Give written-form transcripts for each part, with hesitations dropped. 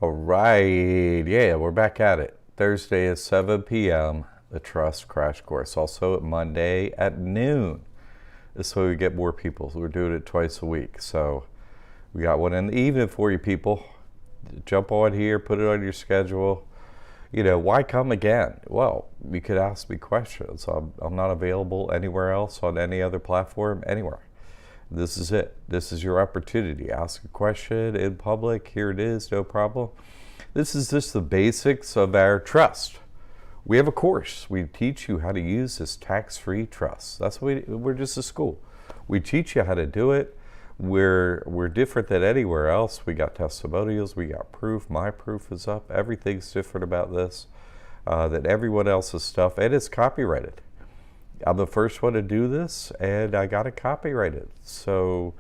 All right, yeah, we're back at it. Thursday at 7 p.m., the Trust Crash Course. Also Monday at noon. This way we get more people. So we're doing it twice a week. So we got one in the evening for you people. Jump on here, put it on your schedule. You know, why come again? Well, you could ask me questions. I'm not available anywhere else on any other platform, anywhere. This is it. This is your opportunity. Ask a question in public. Here it is, no problem. This is just the basics of our trust. We have a course. We teach you how to use this tax-free trust. That's what we're just a school. We teach you how to do it. We're different than anywhere else. We got testimonials. We got proof. My proof is up. Everything's different about this than everyone else's stuff, and it's copyrighted. I'm the first one to do this, and I got it copyrighted. So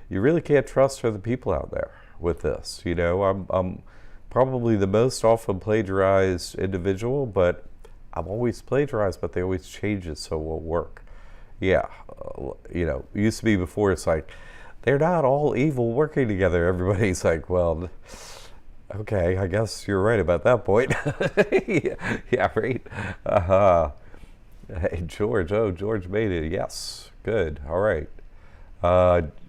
you really can't trust other people out there with this. You know, I'm probably the most often plagiarized individual, but I'm always plagiarized, but they always change it so it will work. Yeah, you know, it used to be before, it's like, they're not all evil working together. Everybody's like, well, okay, I guess you're right about that point. Yeah, right? Hey, George. Oh, George made it. Yes. Good. All right.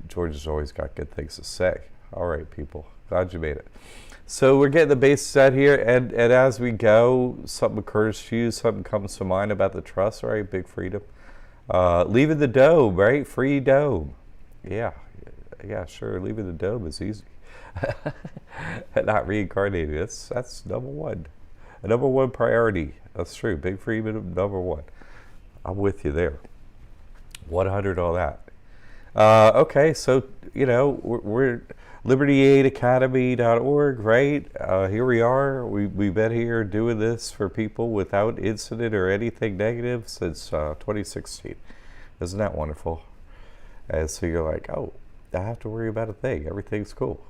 George has always got good things to say. All right, people. Glad you made it. So we're getting the base set here, and as we go, something occurs to you, something comes to mind about the trust, right? Big freedom. Leaving the dome, right? Free dome. Yeah. Yeah, sure. Leaving the dome is easy. Not reincarnating. That's number one. A number one priority. That's true. Big freedom, number one. I'm with you there. 100 on that. Okay, so, you know, we're libertyaidacademy.org, right? Here we are. We've been here doing this for people without incident or anything negative since 2016. Isn't that wonderful? And so you're like, oh, I have to worry about a thing. Everything's cool.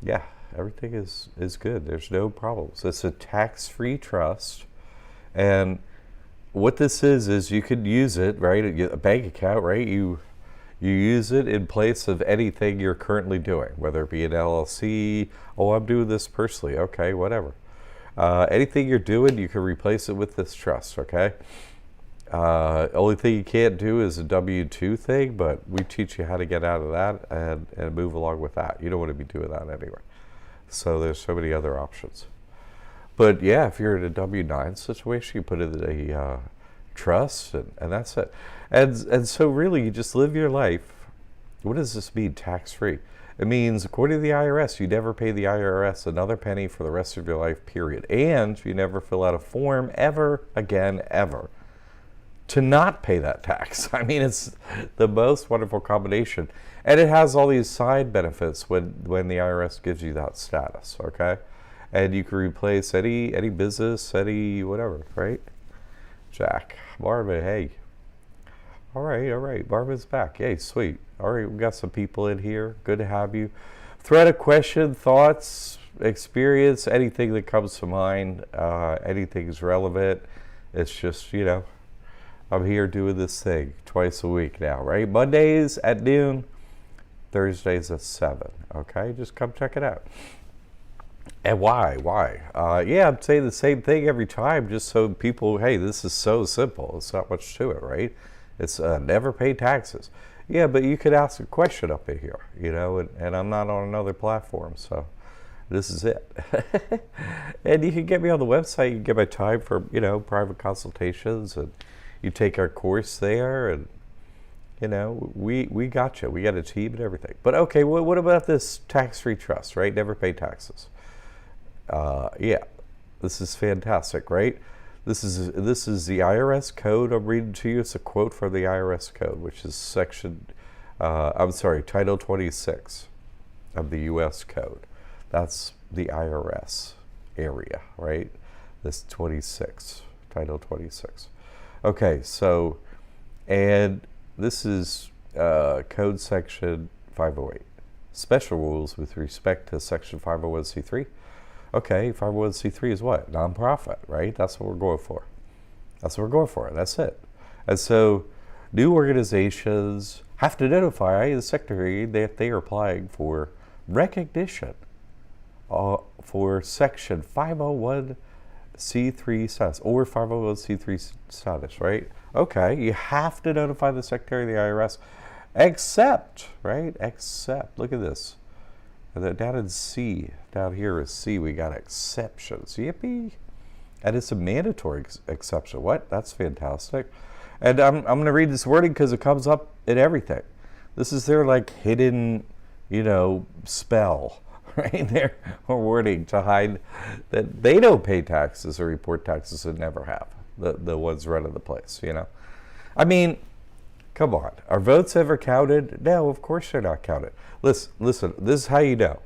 Yeah, everything is good. There's no problems. It's a tax-free trust. And what this is you could use it, right? A bank account, right? You use it in place of anything you're currently doing, whether it be an LLC. Oh, I'm doing this personally. Okay, whatever. Anything you're doing, you can replace it with this trust, okay? Only thing you can't do is a W-2 thing, but we teach you how to get out of that and move along with that. You don't want to be doing that anyway. So there's so many other options. But yeah, if you're in a W-9 situation, you put it in a trust, and that's it. And so really, you just live your life. What does this mean, tax-free? It means, according to the IRS, you never pay the IRS another penny for the rest of your life, period. And you never fill out a form ever again, ever, to not pay that tax. I mean, it's the most wonderful combination. And it has all these side benefits when the IRS gives you that status, okay? And you can replace any business, any whatever, right? Jack, Marvin, hey. All right. Marvin's back. Hey, sweet. All right, we got some people in here. Good to have you. Thread a question, thoughts, experience, anything that comes to mind. Anything's relevant. It's just, you know, I'm here doing this thing twice a week now, right? Mondays at noon, Thursdays at 7. Okay, just come check it out. And why? Yeah, I'm saying the same thing every time, just so people, hey, this is so simple. It's not much to it, right? It's never pay taxes. Yeah, but you could ask a question up in here, you know, and I'm not on another platform, so this is it. And you can get me on the website. You can get my time for, you know, private consultations, and you take our course there, and, you know, we got you. We got a team and everything. But okay, what about this tax-free trust, right? Never pay taxes. Yeah, this is fantastic, right? This is the IRS code I'm reading to you. It's a quote from the IRS code, which is Title 26 of the U.S. code. That's the IRS area, right? This 26, Title 26. Okay, so, and this is code section 508. Special rules with respect to section 501c3. Okay, 501c3 is what? Nonprofit, right? That's what we're going for. That's it. And so new organizations have to notify the secretary that they are applying for recognition for Section 501c3 status or 501c3 status, right? Okay, you have to notify the Secretary of the IRS, except, right? Except, look at this. Down in C, down here is C, we got exceptions. Yippee! And it's a mandatory exception. What? That's fantastic. And I'm going to read this wording because it comes up in everything. This is their like hidden, spell, right? Their wording to hide that they don't pay taxes or report taxes and never have. The ones running the place, I mean, come on. Are votes ever counted? No, of course they're not counted. Listen, this is how you know.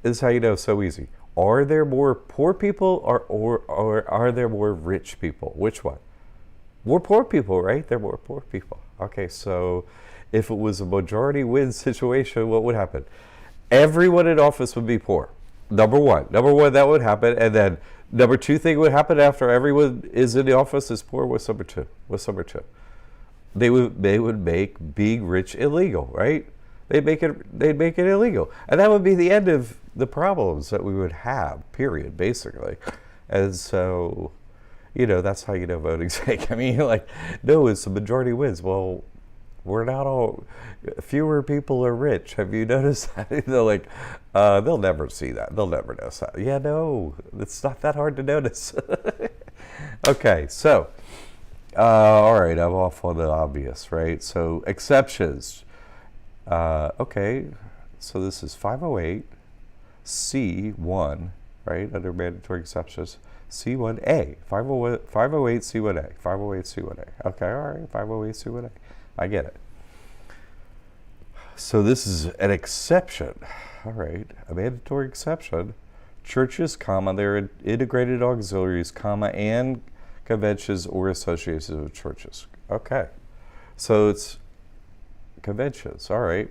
This is how you know, so easy. Are there more poor people or are there more rich people? Which one? More poor people, right? There are more poor people. Okay, so if it was a majority win situation, what would happen? Everyone in office would be poor. Number one, that would happen. And then number two thing would happen after everyone is in the office is poor. What's number two? They would make being rich illegal, right? They'd make it illegal. And that would be the end of the problems that we would have, period, basically. And so, that's how you know voting's fake. I mean, you're like, no, it's the majority wins. Well, we're not all, fewer people are rich. Have you noticed that? They're like, they'll never see that. They'll never notice that. Yeah, no, it's not that hard to notice. Okay, so, all right, I'm off on the obvious, right? So, exceptions. Okay, so this is 508C1, right, under mandatory exceptions. C1A, 508C1A, 508C1A. Okay, all right, 508C1A. I get it. So this is an exception. All right, a mandatory exception. Churches, their integrated auxiliaries, and conventions or associations of churches. Okay, so it's conventions. All right.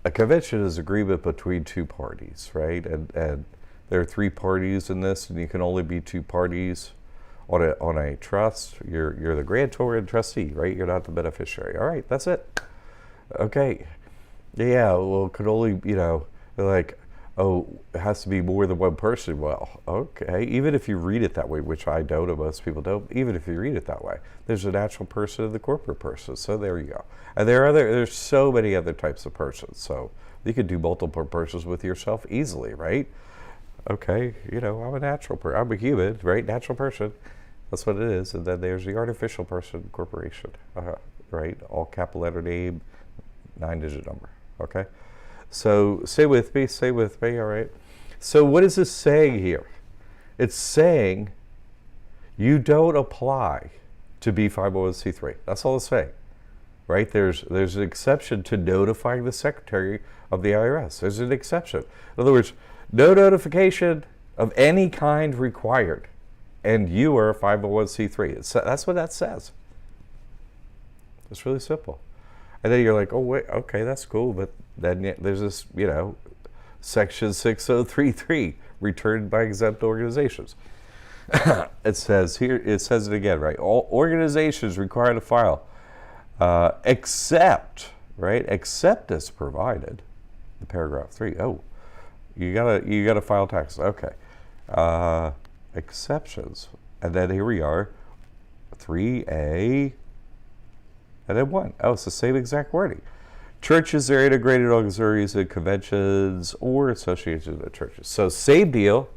A convention is agreement between two parties, right? And there are three parties in this, and you can only be two parties on a trust. You're the grantor and trustee, right? You're not the beneficiary. All right, that's it. Okay. Yeah, well, it could only, like, oh, it has to be more than one person. Well, okay. Even if you read it that way, which I don't, and most people don't, even if you read it that way, there's a natural person and the corporate person. So there you go. And there's so many other types of persons. So you could do multiple persons with yourself easily, right? Okay, I'm a natural person. I'm a human, right? Natural person. That's what it is. And then there's the artificial person, corporation, right? All capital letter name, 9-digit number, okay? So stay with me, all right? So what is this saying here? It's saying you don't apply to be 501c3. That's all it's saying, right? There's an exception to notifying the Secretary of the IRS. There's an exception. In other words, no notification of any kind required, and you are a 501c3. That's what that says. It's really simple. And then you're like, oh, wait, okay, that's cool. But then there's this, Section 6033, returned by exempt organizations. It says it again, right? All organizations required to file, except as provided, the paragraph 3. Oh, you gotta file taxes. Okay. Exceptions. And then here we are, 3A, and then 1. Oh, it's the same exact wording. Churches, their integrated auxiliaries and conventions or associations of churches. So same deal.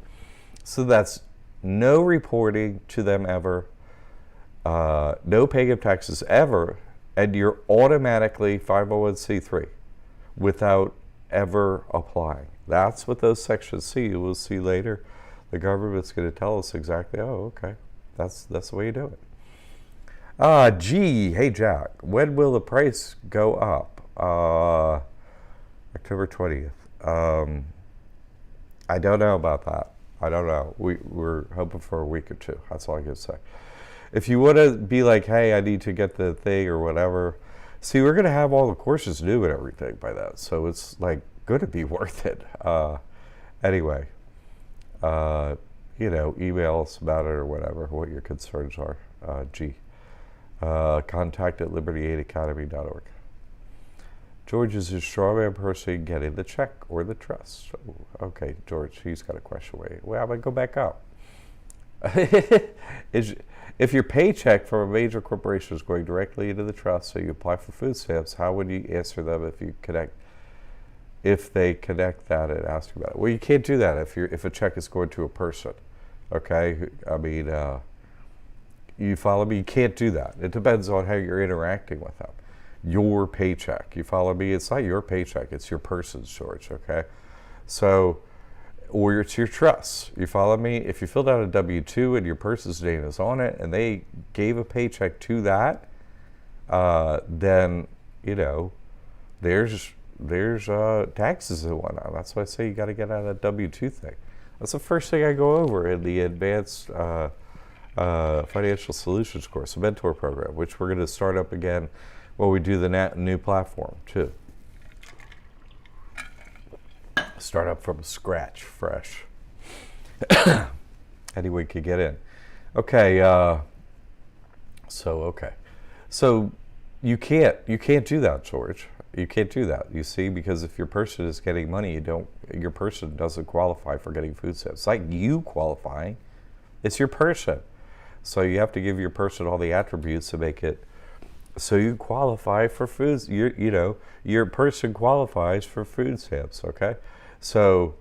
So that's no reporting to them ever, no paying of taxes ever, and you're automatically 501c3 without ever applying. That's what those sections see. You will see later. The government's going to tell us exactly, oh, okay, that's the way you do it. Hey Jack, when will the price go up? October 20th. I don't know about that. I don't know. We're hoping for a week or two. That's all I can say. If you want to be like, hey, I need to get the thing or whatever. See, we're going to have all the courses new and everything by then. So it's like going to be worth it. Anyway, email us about it or whatever, what your concerns are. Contact at liberty8academy.org. George, is a strawman person getting the check or the trust? Oh, okay, George, he's got a question. Well, I'm going to go back up. If your paycheck from a major corporation is going directly into the trust, so you apply for food stamps, how would you answer them if they connect that and ask you about it? Well, you can't do that if a check is going to a person. Okay, I mean, you follow me? You can't do that. It depends on how you're interacting with them. Your paycheck, you follow me? It's not your paycheck, it's your person's, George, okay? So, or it's your trust. You follow me? If you filled out a W-2 and your person's name is on it and they gave a paycheck to that, then, you know, there's taxes and whatnot. That's why I say you got to get out of that W-2 thing. That's the first thing I go over in the advanced financial solutions course, the mentor program, which we're going to start up again when we do the new platform too. Start up from scratch, fresh. Anyone could get in. Okay. So you can't do that, George. You can't do that. You see, because if your person is getting money, your person doesn't qualify for getting food stamps. It's like you qualifying. It's your person. So you have to give your person all the attributes to make it so you qualify for foods. Your person qualifies for food stamps. Okay. So,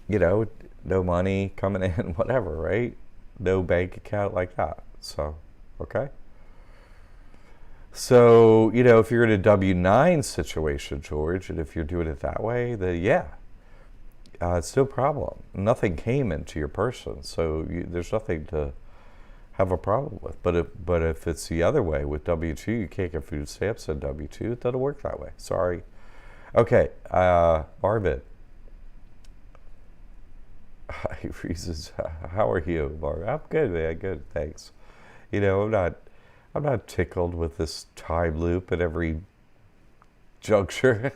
no money coming in, whatever, right? No bank account like that. So, okay. So, if you're in a W-9 situation, George, and if you're doing it that way, then yeah, it's no problem. Nothing came into your person, so there's nothing to have a problem with. But if it's the other way with W-2, you can't get food stamps on W-2. It doesn't work that way. Sorry. Okay, Marvin. He freezes. How are you, Marvin? I'm good, man. Good, thanks. I'm not tickled with this time loop at every juncture.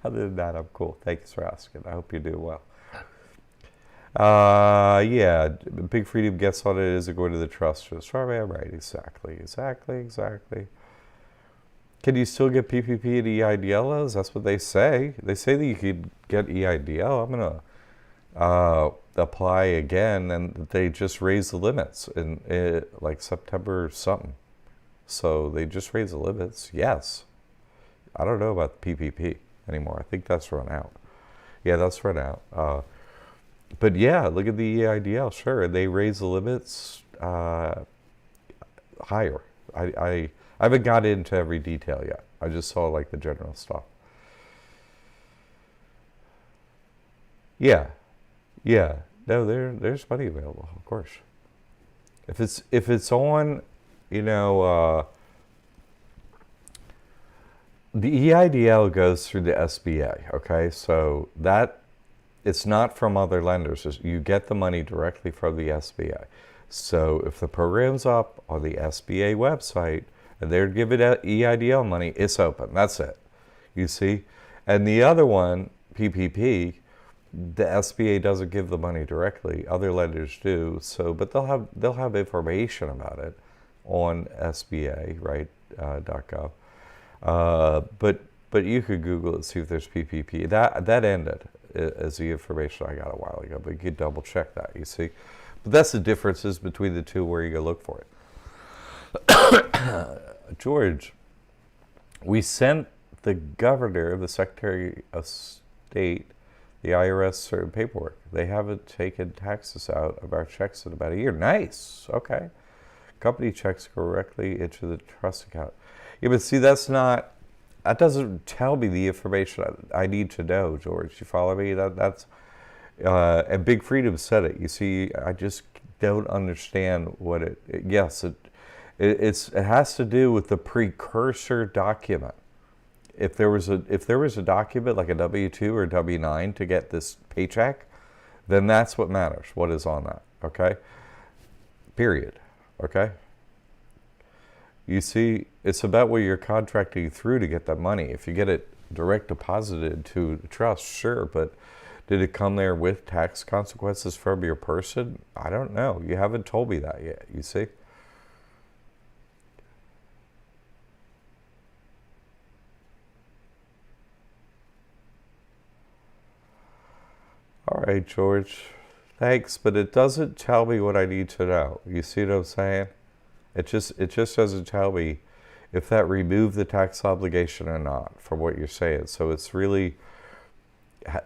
Other than that, I'm cool. Thanks for asking. I hope you're doing well. Yeah, Big Freedom gets on it. Is it going to the trust? Right, exactly. Can you still get PPP and EIDL loans? That's what they say. They say that you could get EIDL. I'm going to apply again, and they just raised the limits in like September something. So they just raised the limits. Yes. I don't know about the PPP anymore. I think that's run out. Yeah, that's run out. But yeah, look at the EIDL. Sure, they raised the limits higher. I haven't got into every detail yet. I just saw like the general stuff. Yeah. No, there's money available, of course. If it's on, the EIDL goes through the SBA. Okay, so that it's not from other lenders. You get the money directly from the SBA. So if the program's up on the SBA website and they're giving EIDL money, it's open. That's it. You see, and the other one, PPP. The SBA doesn't give the money directly. Other lenders do. So, but they'll have information about it on SBA, right? .gov. But you could Google it, see if there's PPP. That ended as the information I got a while ago. But you could double check that. You see, but that's the differences between the two. Where you go look for it. George, we sent the governor, the Secretary of State, the IRS certain paperwork. They haven't taken taxes out of our checks in about a year. Nice. Okay. Company checks directly into the trust account. Yeah, but see, that doesn't tell me the information I need to know, George. You follow me? That's and Big Freedom said it. You see, I just don't understand what it has to do with the precursor document. If there was a document like a W-2 or W-9 to get this paycheck, then that's what matters. What is on that? Okay. Period. Okay. You see, it's about what you're contracting through to get that money. If you get it direct deposited to the trust, sure, but did it come there with tax consequences from your person? I don't know. You haven't told me that yet. You see. right, George. Thanks, but it doesn't tell me what I need to know. You see what I'm saying? It just doesn't tell me if that removed the tax obligation or not from what you're saying. So it's really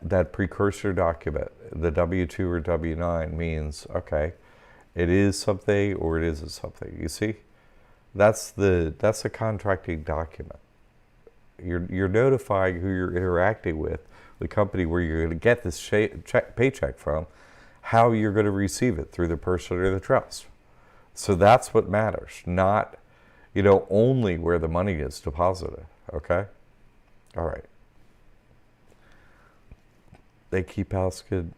that precursor document, the W-2 or W-9 means, okay, it is something or it isn't something. You see? That's a contracting document. You're notifying who you're interacting with, the company where you're going to get this paycheck from, how you're going to receive it through the person or the trust. So that's what matters, not, only where the money is deposited. Okay? All right. They keep asking,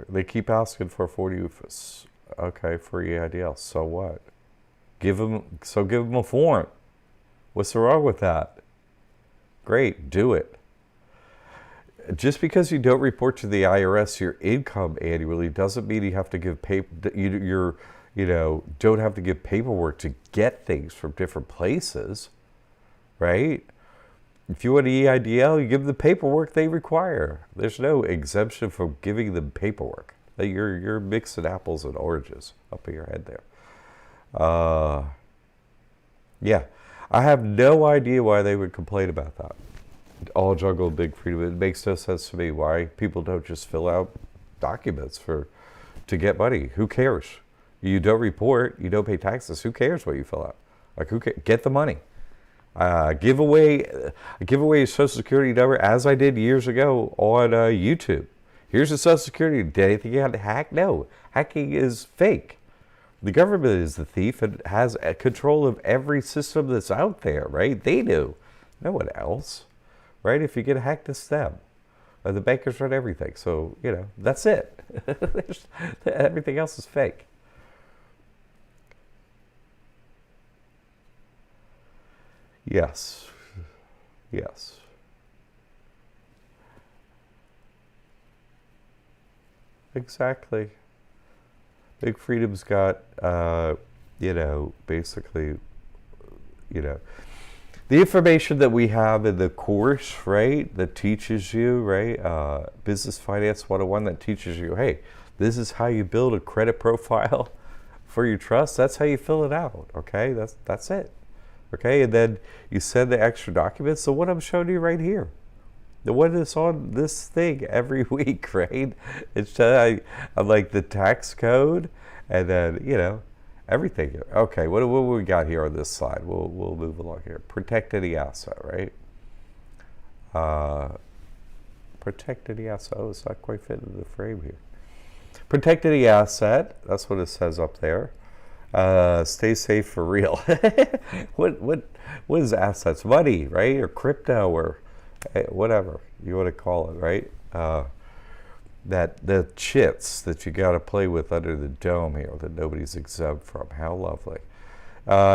they keep asking for 40 UFAs. Okay, for EIDL. So what? Give them a form. What's wrong with that? Great, do it. Just because you don't report to the IRS your income annually doesn't mean you have to give don't have to give paperwork to get things from different places, right? If you want EIDL, you give them the paperwork they require. There's no exemption from giving them paperwork. You're mixing apples and oranges up in your head there. Yeah, I have no idea why they would complain about that. All jungle, big freedom. It makes no sense to me why people don't just fill out documents to get money. Who cares? You don't report, you don't pay taxes. Who cares what you fill out? Like, who cares? Get the money. Give away your Social Security number, as I did years ago on YouTube. Here's the Social Security. Did anything you had to hack? No. Hacking is fake. The government is the thief and has control of every system that's out there, right? They do. No one else, right? If you get hacked, it's them. The bankers run everything. So, that's it. Everything else is fake. Yes. Yes. Exactly. Big Freedom's got, basically, the information that we have in the course, right, that teaches you, right, Business Finance 101 that teaches you, hey, this is how you build a credit profile for your trust. That's how you fill it out, okay? That's it, okay? And then you send the extra documents. So what I'm showing you right here, the one that's on this thing every week, right? It's like the tax code, and then everything. Okay, what we got here on this slide? We'll move along here. Protect any asset, right? Protect any asset. Oh, it's not quite fitting the frame here. Protect any asset. That's what it says up there. Stay safe for real. What is assets? Money, right? Or crypto, or whatever you want to call it, right? That the chits that you got to play with under the dome here that nobody's exempt from. How lovely.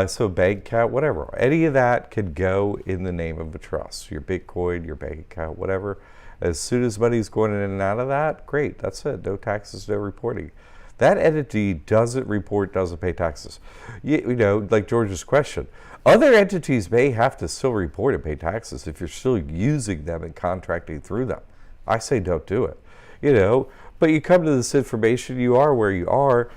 So bank account, whatever. Any of that could go in the name of a trust. Your Bitcoin, your bank account, whatever. As soon as money's going in and out of that, great. That's it. No taxes, no reporting. That entity doesn't report, doesn't pay taxes. Like George's question. Other entities may have to still report and pay taxes if you're still using them and contracting through them. I say don't do it. But you come to this information, you are where you are,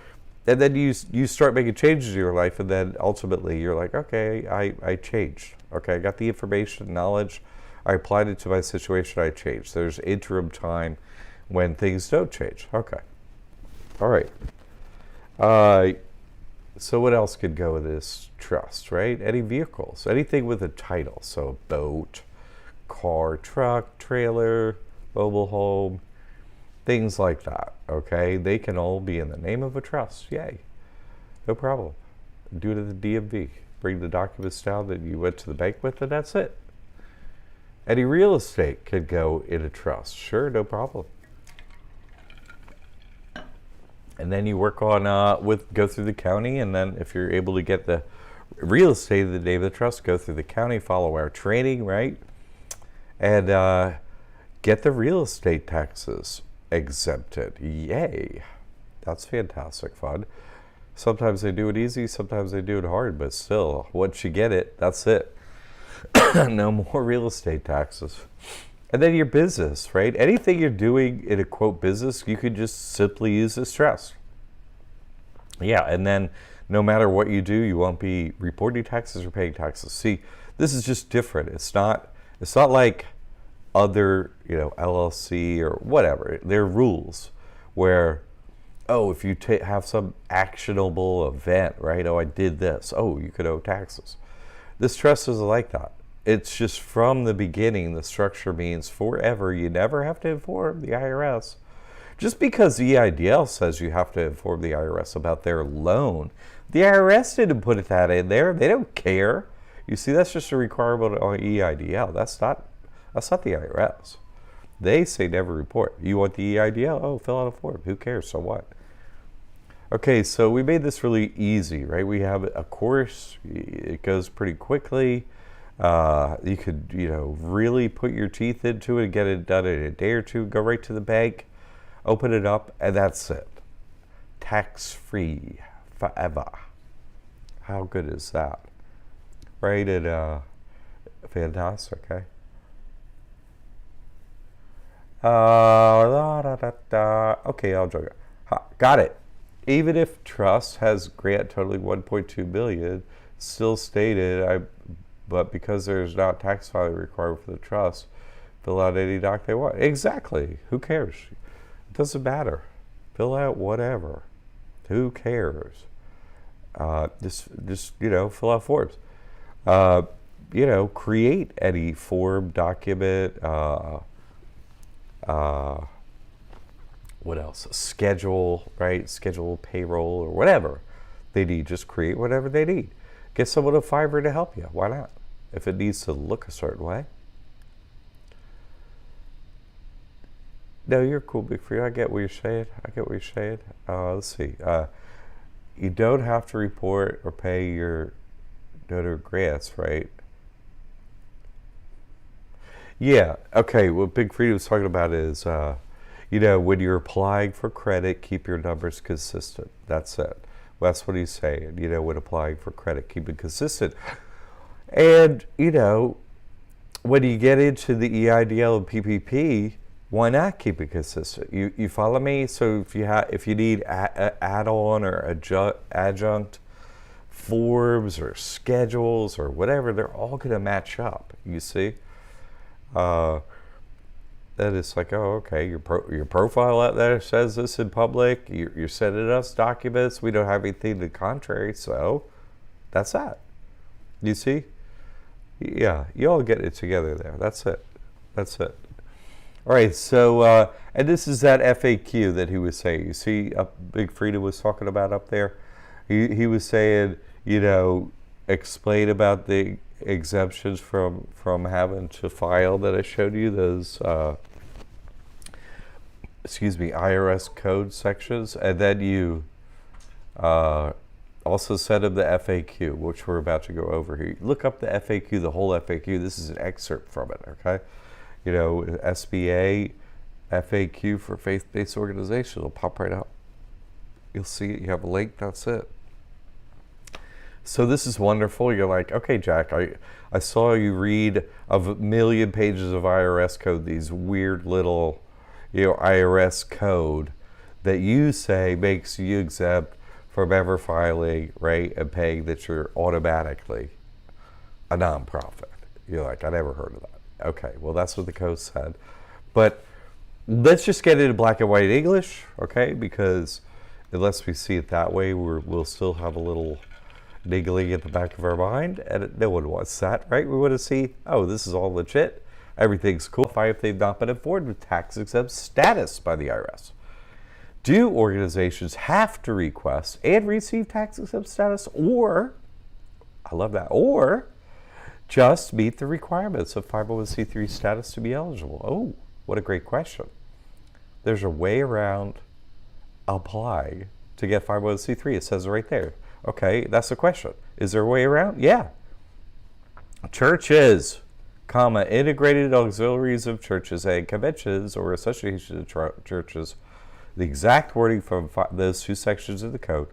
and then you start making changes in your life, and then ultimately you're like, okay, I changed. Okay, I got the information, knowledge, I applied it to my situation, I changed. There's interim time when things don't change. Okay. All right. So what else could go with this trust, right? Any vehicles, anything with a title. So boat, car, truck, trailer, mobile home, things like that, okay? They can all be in the name of a trust. Yay. No problem. Do it at the DMV. Bring the documents down that you went to the bank with, and that's it. Any real estate could go in a trust. Sure, no problem. And then you work on, go through the county, and then if you're able to get the real estate in the name of the trust, go through the county, follow our training, right? And get the real estate taxes exempted. Yay. That's fantastic fun. Sometimes they do it easy, sometimes they do it hard, but still, once you get it, that's it. No more real estate taxes. And then your business, right? Anything you're doing in a quote business, you could just simply use this trust. Yeah, and then no matter what you do, you won't be reporting taxes or paying taxes. See, this is just different. It's not like other, LLC or whatever. There are rules where, oh, if you have some actionable event, right? Oh, I did this. Oh, you could owe taxes. This trust isn't like that. It's just from the beginning, the structure means forever you never have to inform the IRS. Just because EIDL says you have to inform the IRS about their loan, the IRS didn't put that in there. They don't care. You see, that's just a requirement on EIDL. That's not the IRS. They say never report. You want the EIDL? Oh, fill out a form. Who cares? So what? Okay, so we made this really easy, right? We have a course. It goes pretty quickly. You could, really put your teeth into it and get it done in a day or two. Go right to the bank, open it up, and that's it. Tax-free forever. How good is that? Right? And fantastic, okay? Okay, I'll joke. Got it. Even if trust has grant totaling 1.2 million, still stated, but because there's not tax filing required for the trust, fill out any doc they want. Exactly. Who cares? It doesn't matter. Fill out whatever. Who cares? Just fill out forms. Create any form, document. What else? Schedule, right? Schedule payroll or whatever they need. Just create whatever they need. Get someone at Fiverr to help you. Why not? If it needs to look a certain way. No, you're cool, Big Free. I get what you're saying. Let's see. You don't have to report or pay your donor grants, right? Yeah. Okay. What Big Free was talking about is, when you're applying for credit, keep your numbers consistent. That's it. That's what he's saying. When applying for credit, keep it consistent. And, when you get into the EIDL and PPP, why not keep it consistent? You follow me? So if you need add-on or adjunct forms or schedules or whatever, they're all going to match up, you see? That is like, oh, okay, your profile out there says this in public. You're sending us documents. We don't have anything to the contrary, so that's that. You see? Yeah, you all get it together there. That's it. All right, so, and this is that FAQ that he was saying. You see, Big Frida was talking about up there? He was saying, explain about the exemptions from having to file that I showed you, those IRS code sections, and then you also send them the FAQ, which we're about to go over here. Look up the FAQ, the whole FAQ. This is an excerpt from it, okay? SBA FAQ for faith-based organizations. It'll pop right up. You'll see it. You have a link. That's it. So this is wonderful. You're like, okay, Jack, I saw you read of a million pages of IRS code, these weird little, IRS code that you say makes you exempt from ever filing, right, and paying that you're automatically a nonprofit. You're like, I never heard of that. Okay, well, that's what the code said. But let's just get into black and white English, okay, because unless we see it that way, we'll still have a little niggling at the back of our mind, and no one wants that, right? We want to see, oh, this is all legit. Everything's cool if they've not been informed with tax-exempt status by the IRS. Do organizations have to request and receive tax-exempt status, or, I love that, or just meet the requirements of 501c3 status to be eligible? Oh, what a great question. There's a way around applying to get 501c3. It says it right there. Okay, that's the question. Is there a way around? Yeah. Churches, integrated auxiliaries of churches and conventions or associations of churches, the exact wording from those two sections of the code,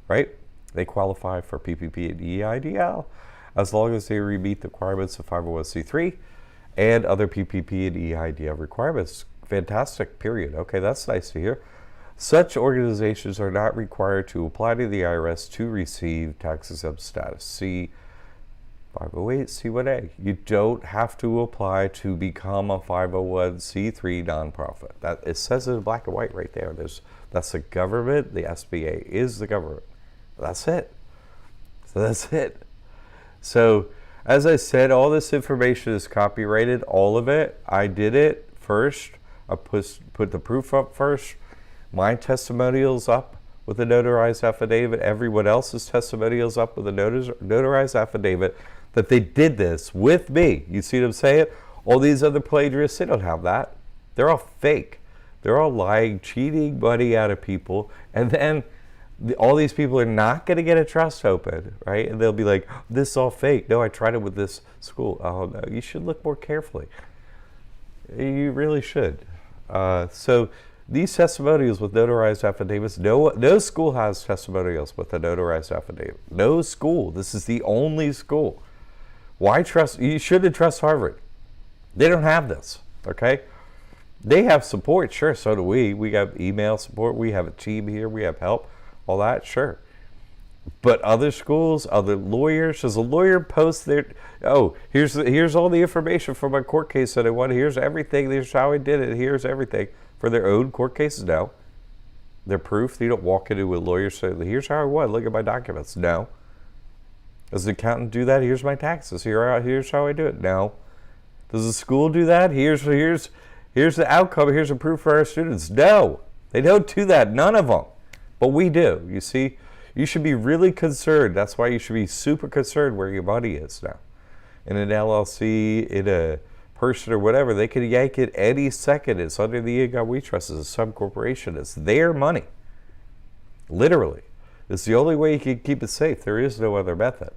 right? They qualify for PPP and EIDL as long as they meet the requirements of 501c3 and other PPP and EIDL requirements. Fantastic, period. Okay, that's nice to hear. Such organizations are not required to apply to the IRS to receive tax-exempt status. See 508 C1A. You don't have to apply to become a 501c3 nonprofit. That it says it in black and white right there. That's the government. The SBA is the government. That's it. So that's it. So as I said, all this information is copyrighted, all of it. I did it first. I put the proof up first. My testimonials up with a notarized affidavit. Everyone else's testimonials up with a notarized affidavit that they did this with me. You see what I'm saying? All these other plagiarists, they don't have that. They're all fake. They're all lying, cheating money out of people. And then all these people are not going to get a trust open, right? And they'll be like, this is all fake. No, I tried it with this school. Oh, no, you should look more carefully. You really should. So these testimonials with notarized affidavits, no school has testimonials with a notarized affidavit. No school. This is the only school. Why trust? You shouldn't trust Harvard. They don't have this, okay? They have support, sure, so do we. We have email support. We have a team here. We have help. All that, sure. But other schools, other lawyers, does a lawyer post their, oh, here's all the information from my court case that I won. Here's everything. Here's how I did it. Here's everything for their own court cases. No. Their proof. They don't walk into a lawyer and say, here's how I won. Look at my documents. No. Does the accountant do that? Here's my taxes. Here's how I do it. No. Does the school do that? Here's the outcome. Here's a proof for our students. No. They don't do that. None of them. But we do. You see, you should be really concerned. That's why you should be super concerned where your money is now. In an LLC, in a person or whatever, they can yank it any second. It's under the income we trust as some corporation. It's their money. Literally. It's the only way you can keep it safe. There is no other method.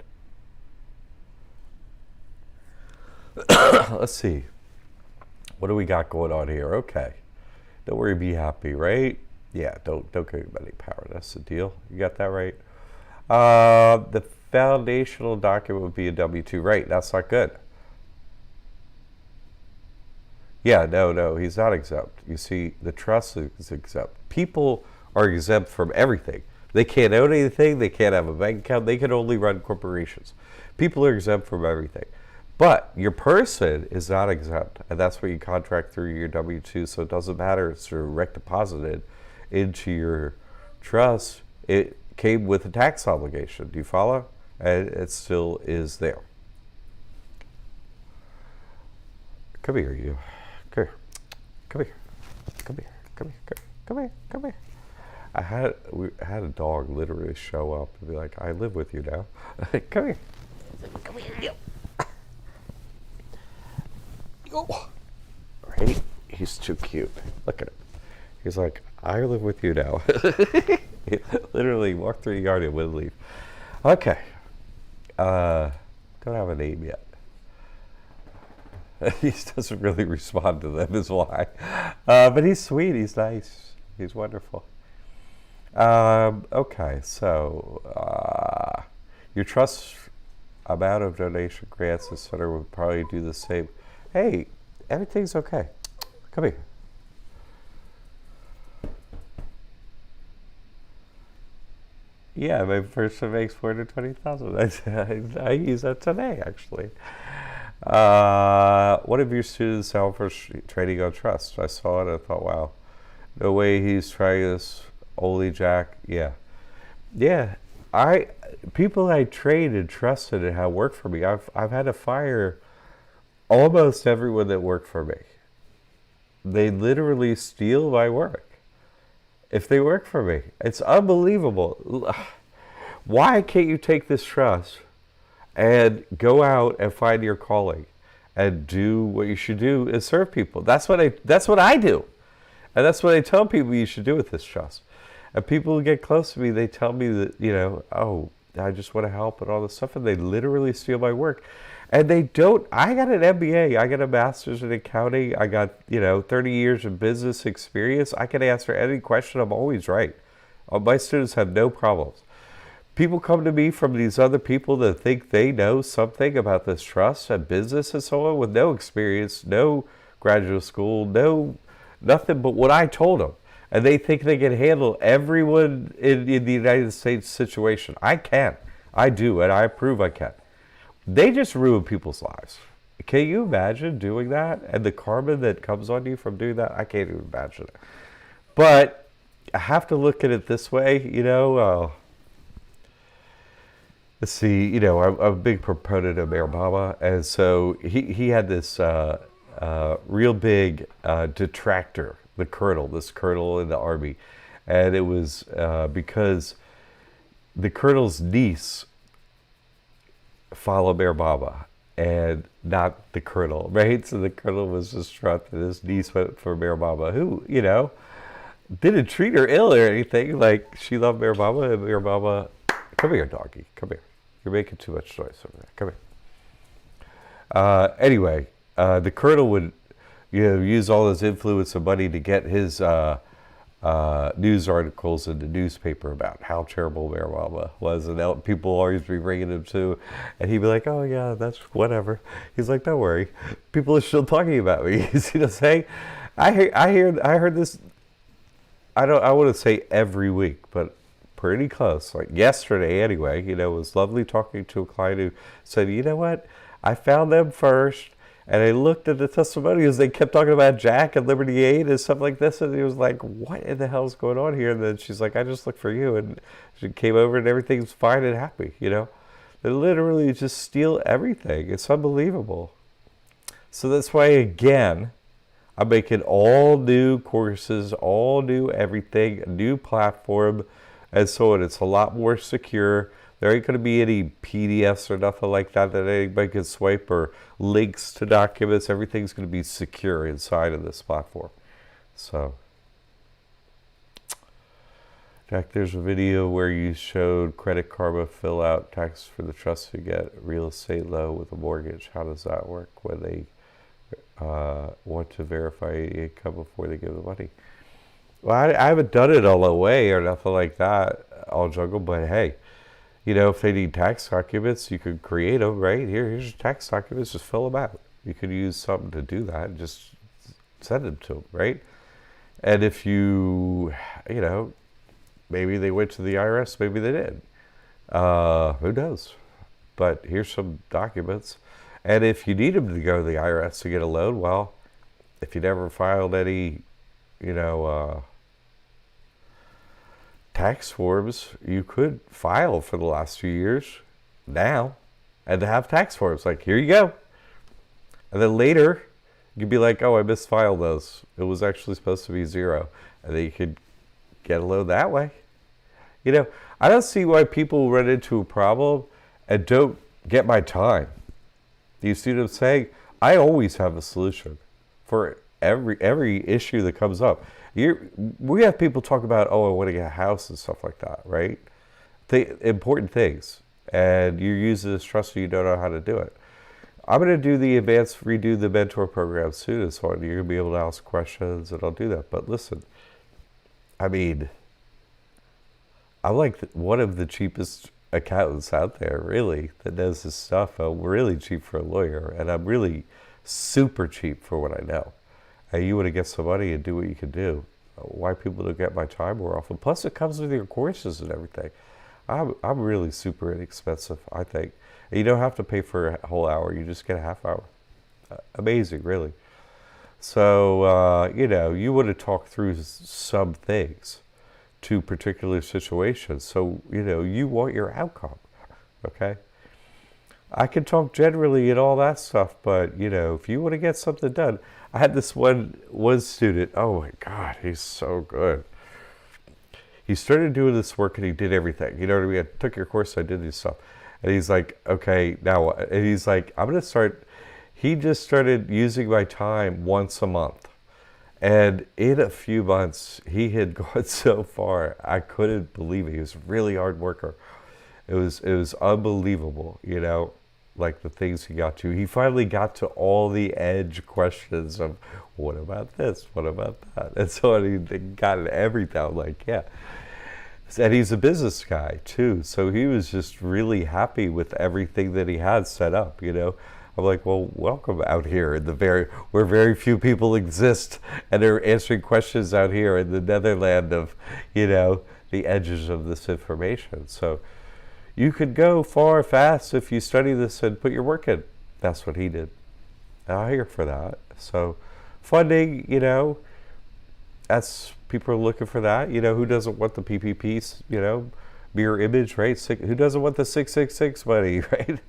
Let's see. What do we got going on here? Okay. Don't worry, be happy, right? Yeah, don't give anybody power. That's the deal. You got that right? The foundational document would be a W-2. Right, that's not good. Yeah, no, he's not exempt. You see, the trust is exempt. People are exempt from everything. They can't own anything. They can't have a bank account. They can only run corporations. People are exempt from everything. But your person is not exempt, and that's what you contract through your W-2, so it doesn't matter. It's direct deposited into your trust. It came with a tax obligation. Do you follow? And it still is there. Come here, you. Come here. Come here. Come here. Come here. Come here. Come here. We had a dog literally show up and be like, I live with you now. Come here. Come here, you. Oh. Right? He's too cute. Look at him. He's like, I live with you now. He literally walked through the yard and wouldn't leave. Okay. Don't have a name yet. He doesn't really respond to them is why. But he's sweet. He's nice. He's wonderful. Okay. So your trust amount of donation grants, etc. would probably do the same. Hey, everything's okay. Come here. Yeah, my person makes $420,000. I use that today, actually. One of your students offers trading on trust. I saw it. I thought, wow, no way he's trying this. Holy Jack. Yeah. People I trade and trusted and have worked for me. I've had to fire almost everyone that worked for me. They literally steal my work if they work for me. It's unbelievable. Why can't you take this trust and go out and find your calling and do what you should do and serve people? That's what I do. And that's what I tell people you should do with this trust. And people who get close to me, they tell me that, oh, I just want to help and all this stuff. And they literally steal my work. And they don't. I got an MBA. I got a master's in accounting. I got, 30 years of business experience. I can answer any question. I'm always right. My students have no problems. People come to me from these other people that think they know something about this trust and business and so on with no experience, no graduate school, no nothing but what I told them. And they think they can handle everyone in the United States situation. I can. I do, and I prove I can. They just ruin people's lives. Can you imagine doing that? And the karma that comes on you from doing that? I can't even imagine it. But I have to look at it this way, let's see, I'm a big proponent of Mayor Obama, and so he had this real big detractor, this colonel in the army, and it was because the colonel's niece followed Mayor Obama, and not the colonel, right? So the colonel was distraught that his niece went for Mayor Obama, who, didn't treat her ill or anything. Like, she loved Mayor Obama, and Mayor Obama, come here, doggy, come here. You're making too much noise over there. Come here. Anyway, the colonel would, use all his influence and money to get his news articles in the newspaper about how terrible Mayor Obama was, and people always be bringing him to, and he'd be like, "Oh yeah, that's whatever." He's like, "Don't worry, people are still talking about me." You see what I'm saying? I heard this. I wouldn't say every week, but pretty close. Like yesterday, anyway. It was lovely talking to a client who said, "You know what? I found them first." And I looked at the testimonials. They kept talking about Jack and Liberty Aid and stuff like this. And he was like, what in the hell is going on here? And then she's like, I just looked for you. And she came over and everything's fine and happy, They literally just steal everything. It's unbelievable. So that's why, again, I'm making all new courses, all new everything, a new platform, and so on. It's a lot more secure. There ain't going to be any PDFs or nothing like that anybody can swipe, or links to documents. Everything's going to be secure inside of this platform. So, Jack, there's a video where you showed Credit Karma fill out tax for the trust you get real estate loan with a mortgage. How does that work when they want to verify income before they give the money? Well, I haven't done it all the way or nothing like that, all jungle, but hey, if they need tax documents, you could create them, right? Here's your tax documents, just fill them out. You could use something to do that and just send them to them, right? And if you, maybe they went to the IRS, maybe they did. Who knows? But here's some documents. And if you need them to go to the IRS to get a loan, well, if you never filed any, tax forms, you could file for the last few years now and have tax forms. Like, here you go. And then later, you'd be like, oh, I misfiled those. It was actually supposed to be 0. And then you could get a loan that way. I don't see why people run into a problem and don't get my time. Do you see what I'm saying? I always have a solution for every issue that comes up. We have people talk about, oh, I want to get a house and stuff like that, right? Important things. And you're using this trust and you don't know how to do it. I'm going to do redo the mentor program soon and so on. You're going to be able to ask questions and I'll do that. But listen, I'm like one of the cheapest accountants out there, really, that knows this stuff. I'm really cheap for a lawyer, and I'm really super cheap for what I know. And you want to get some money and do what you can do. Why people don't get my time more often? Plus, it comes with your courses and everything. I'm really super inexpensive, I think. And you don't have to pay for a whole hour. You just get a half hour. Amazing, really. So, you want to talk through some things to particular situations. So, you want your outcome, okay? I can talk generally and all that stuff, but, if you want to get something done. I had this one student, oh my God, he's so good. He started doing this work and he did everything. You know what I mean? I took your course, I did this stuff. And he's like, okay, now what? And he's like, I'm going to start. He just started using my time once a month. And in a few months, he had gone so far, I couldn't believe it. He was a really hard worker. It was unbelievable, like the things he got to. He finally got to all the edge questions of, what about this? What about that? And so he got everything. I'm like, yeah. And he's a business guy too, so he was just really happy with everything that he had set up. I'm like, well, welcome out here in where very few people exist, and they're answering questions out here in the Netherland of, the edges of this information. So you could go far fast if you study this and put your work in. That's what he did. And I'm here for that. So funding, that's, people are looking for that. Who doesn't want the PPPs, mirror image, right? Who doesn't want the 666 money, right?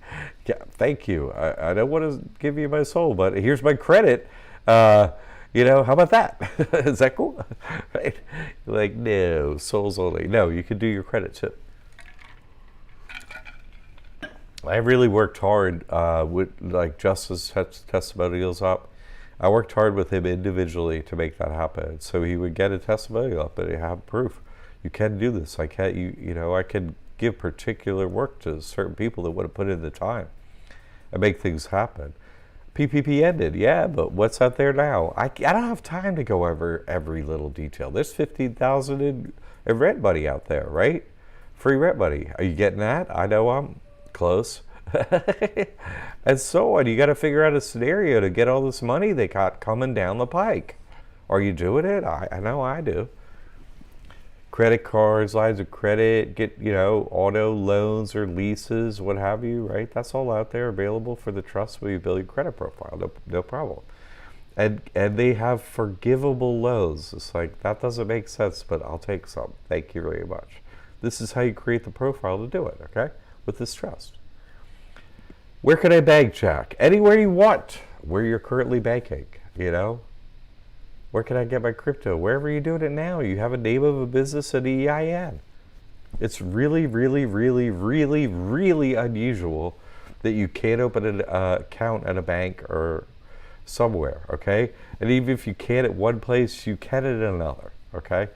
Yeah, thank you. I don't want to give you my soul, but here's my credit. How about that? Is that cool? Right? Like, no, souls only. No, you can do your credit too. I really worked hard with Justice testimonials up. I worked hard with him individually to make that happen. So he would get a testimonial up, and he had proof. You can do this. I can't. I can give particular work to certain people that would have put in the time and make things happen. PPP ended, yeah, but what's out there now? I don't have time to go over every little detail. There's 15,000 in rent money out there, right? Free rent money. Are you getting that? I know I'm close. And so on. You got to figure out a scenario to get all this money they got coming down the pike. Are you doing it? I know I do. Credit cards, lines of credit, get, auto loans or leases, what have you, right? That's all out there available for the trust when you build your credit profile, no problem. And they have forgivable loans. It's like, that doesn't make sense, but I'll take some. Thank you very much. This is how you create the profile to do it, okay? With this trust. Where can I bank, Jack? Anywhere you want, where you're currently banking, Where can I get my crypto? Wherever you're doing it now, you have a name of a business and EIN. It's really, really, really, really, really unusual that you can't open an account at a bank or somewhere, okay? And even if you can't at one place, you can at another, okay?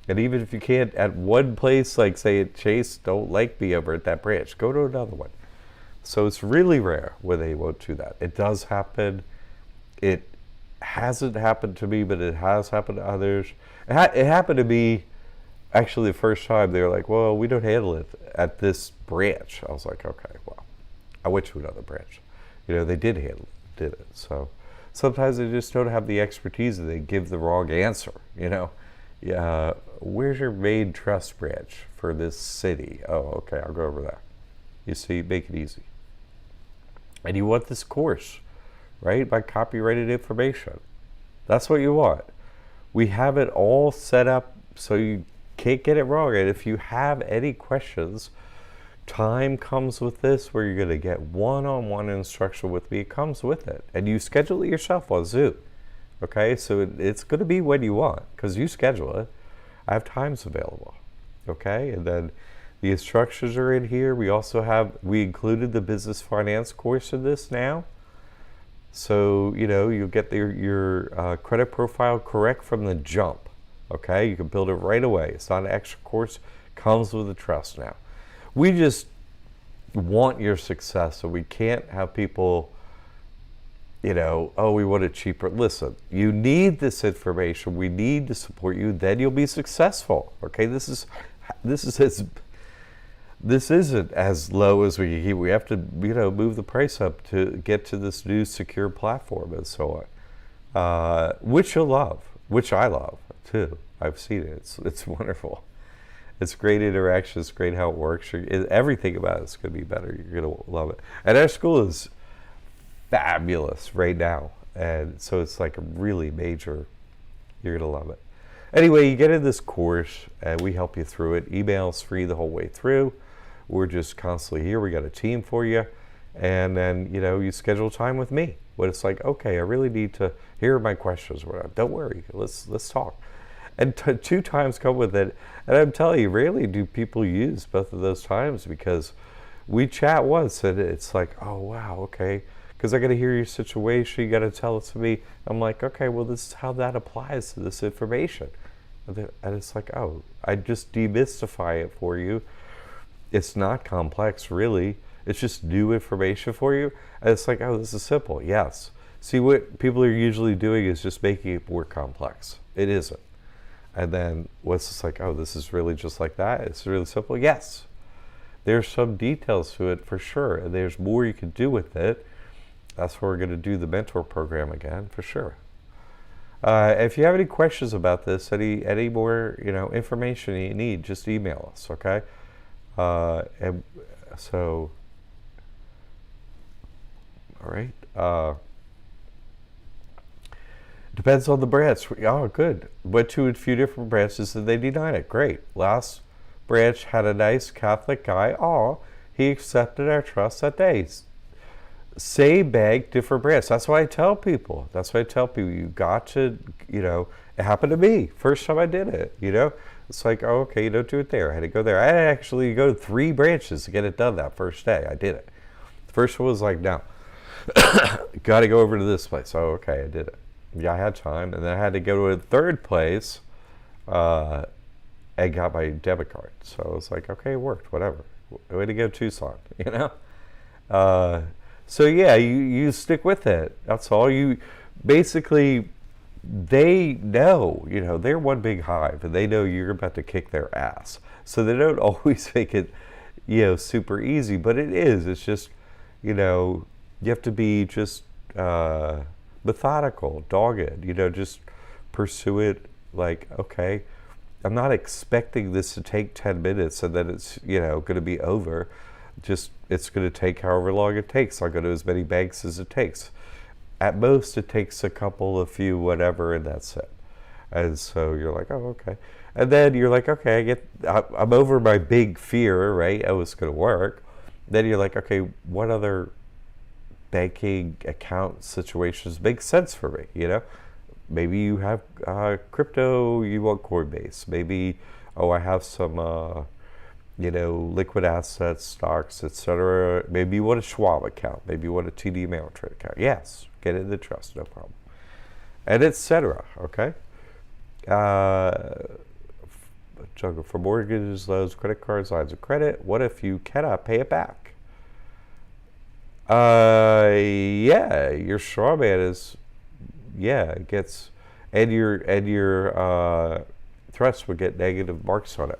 And even if you can't at one place, like say at Chase, don't like me over at that branch, go to another one. So it's really rare when they won't do that. It does happen. It hasn't happened to me, but it has happened to others. It happened to me actually the first time. They were like, well, we don't handle it at this branch. I was like, okay, well, I went to another branch. They did handle it, did it. So sometimes they just don't have the expertise and they give the wrong answer, Yeah, where's your main trust branch for this city? Oh, okay, I'll go over there. You see, make it easy. And you want this course, right? By copyrighted information. That's what you want. We have it all set up so you can't get it wrong. And if you have any questions, time comes with this where you're going to get one-on-one instruction with me. It comes with it. And you schedule it yourself on Zoom. Okay? So it's going to be when you want because you schedule it. I have times available. Okay? And then the instructions are in here. We included the business finance course in this now. So, you'll get your credit profile correct from the jump. Okay? You can build it right away. It's not an extra course. Comes with the trust now. We just want your success, so we can't have people, oh, we want it cheaper. Listen, you need this information. We need to support you. Then you'll be successful. Okay? This isn't as low as we can keep. We have to, move the price up to get to this new secure platform and so on, which you'll love, which I love too. I've seen it. It's wonderful. It's great interaction. It's great how it works. Everything about it's going to be better. You're going to love it. And our school is fabulous right now. And so it's like a really major, you're going to love it. Anyway, you get in this course and we help you through it. Email's free the whole way through. We're just constantly here. We got a team for you. And then, you schedule time with me. When it's like, okay, I really need to hear my questions. Don't worry. Let's talk. And 2 times come with it. And I'm telling you, rarely do people use both of those times because we chat once and it's like, oh, wow, okay. Because I got to hear your situation. You got to tell it to me. I'm like, okay, well, this is how that applies to this information. And it's like, oh, I just demystify it for you. It's not complex, really. It's just new information for you. And it's like, oh, this is simple. Yes. See, what people are usually doing is just making it more complex. It isn't. And then was just like, oh, this is really just like that? It's really simple? Yes. There's some details to it for sure. And there's more you can do with it. That's where we're going to do the mentor program again, for sure. If you have any questions about this, any more information you need, just email us, okay? And so, all right. Depends on the branch. Oh, good. Went to a few different branches and they denied it. Great. Last branch had a nice Catholic guy. Oh, he accepted our trust that day. Same bank, different branch. That's why I tell people. You got to, it happened to me. First time I did it, It's like, oh, okay, you don't do it there. I had to go there. I had to actually go to 3 branches to get it done that first day. I did it. The first one was like, no, got to go over to this place. Oh, okay, I did it. Yeah, I had time. And then I had to go to a 3rd place and got my debit card. So I was like, okay, it worked, whatever. Way to go, Tucson, So yeah, you stick with it. That's all. You basically, they know, they're one big hive, and they know you're about to kick their ass. So they don't always make it, super easy, but it is. It's just, you have to be just methodical, dogged. Just pursue it. Like, okay, I'm not expecting this to take 10 minutes and then it's, going to be over. Just, it's going to take however long it takes. I'll go to as many banks as it takes. At most, it takes a few, whatever, and that's it. And so you're like, oh, okay. And then you're like, okay, I'm over my big fear, right? Oh, it's going to work. Then you're like, okay, what other banking account situations make sense for me, Maybe you have crypto, you want Coinbase. Maybe, I have some... liquid assets, stocks, etc. Maybe you want a Schwab account. Maybe you want a TD Ameritrade account. Yes, get it in the trust, no problem. And etc. Okay. For mortgages, loans, credit cards, lines of credit. What if you cannot pay it back? Yeah, your straw man is, it gets, and your trust would get negative marks on it.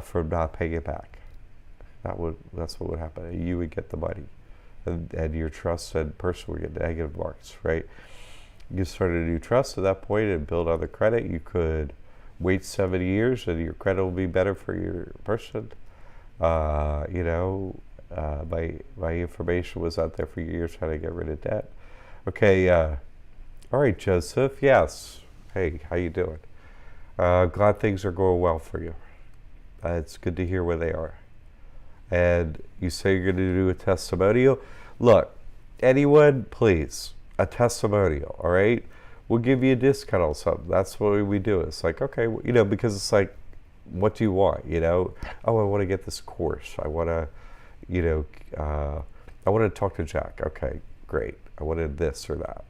From not paying it back. That's what would happen. You would get the money, and your trusted person would get negative marks, right? You start a new trust at that point and build on the credit. You could wait 7 years, and your credit will be better for your person. My information was out there for years trying to get rid of debt. Okay, all right, Joseph. Yes. Hey, how you doing? Glad things are going well for you. It's good to hear where they are. And you say you're going to do a testimonial. Look, anyone, please, a testimonial, all right? We'll give you a discount on something. That's what we do. It's like, okay, because it's like, what do you want, Oh, I want to get this course. I want to, I want to talk to Jack. Okay, great. I wanted this or that.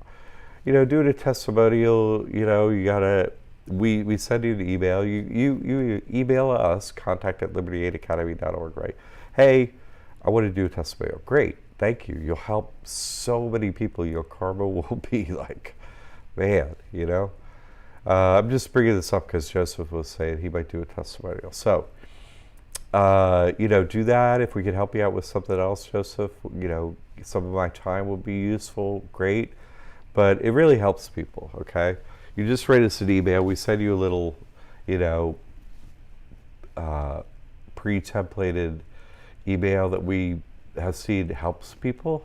Doing a testimonial, you got to... We send you an email. You email us, contact@liberty8academy.org, right? Hey, I want to do a testimonial. Great, thank you. You'll help so many people. Your karma will be like, man, I'm just bringing this up because Joseph was saying he might do a testimonial. So, do that. If we can help you out with something else, Joseph, some of my time would be useful. Great, but it really helps people. Okay. You just write us an email. We send you a little, pre-templated email that we have seen helps people.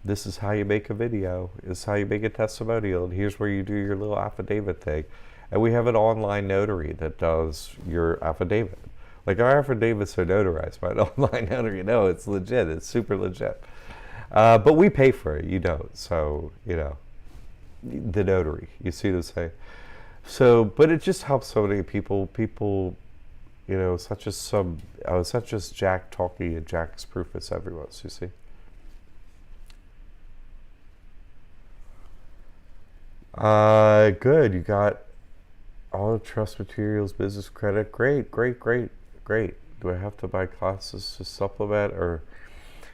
This is how you make a video. This is how you make a testimonial. And here's where you do your little affidavit thing. And we have an online notary that does your affidavit. Like, our affidavits are notarized by an online notary. It's legit. It's super legit. But we pay for it. You don't. So, the notary, you see what I'm saying? So, but it just helps so many people, such as Jack talking, and Jack's proof it's everyone's, you see? Good, you got all the trust materials, business credit, great. Do I have to buy classes to supplement, or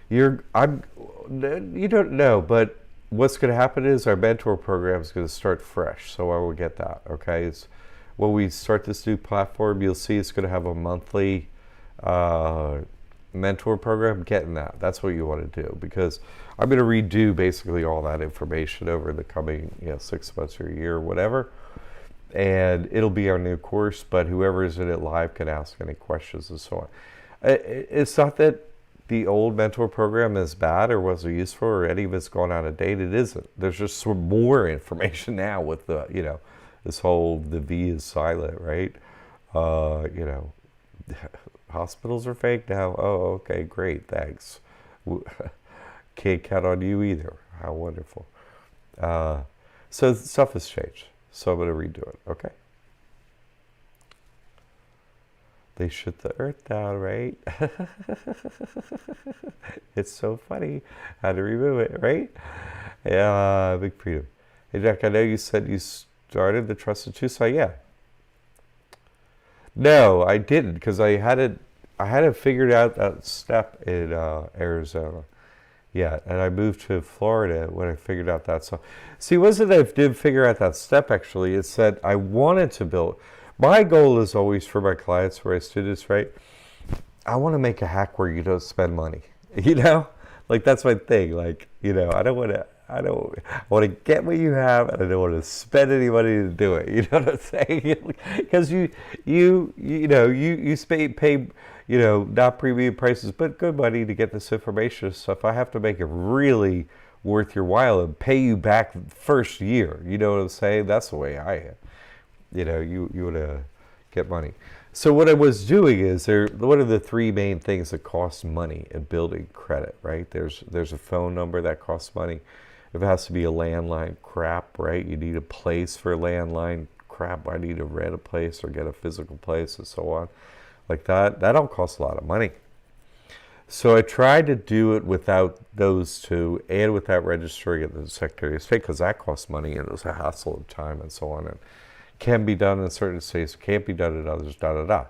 you don't know, but what's going to happen is our mentor program is going to start fresh, so I will get that. Okay, when we start this new platform, you'll see it's going to have a monthly mentor program. Getting that. That's what you want to do, because I'm going to redo basically all that information over the coming 6 months or a year or whatever. And it'll be our new course, but whoever is in it live can ask any questions and so on. It's not that the old mentor program is bad or wasn't useful or any of it's gone out of date. It isn't. There's just some more information now with the, this whole, the V is silent, right? Hospitals are fake now. Oh, okay, great, thanks. Can't count on you either. How wonderful. So stuff has changed. So I'm going to redo it, okay? They shut the earth down, right? It's so funny how to remove it, right? Yeah, big freedom. Hey, Jack, I know you said you started the Trusted Tucson. Yeah. No, I didn't, because I hadn't figured out that step in Arizona. Yeah, and I moved to Florida when I figured out that. So, see, it wasn't that I did figure out that step, actually. It's that I wanted to build. My goal is always for my clients, for my students, right? I want to make a hack where you don't spend money, Like, that's my thing. Like, I want to get what you have, and I don't want to spend any money to do it. You know what I'm saying? Because you pay not premium prices, but good money to get this information. So if I have to make it really worth your while and pay you back the first year, you know what I'm saying? That's the way I am. You want to get money. So what I was doing is, what are the three main things that cost money in building credit, right? There's a phone number that costs money. If it has to be a landline, crap, right? You need a place for a landline, crap. I need to rent a place or get a physical place and so on. Like that all costs a lot of money. So I tried to do it without those two and without registering at the Secretary of State, because that costs money and it was a hassle of time and so on. And can be done in certain states, can't be done in others, da-da-da.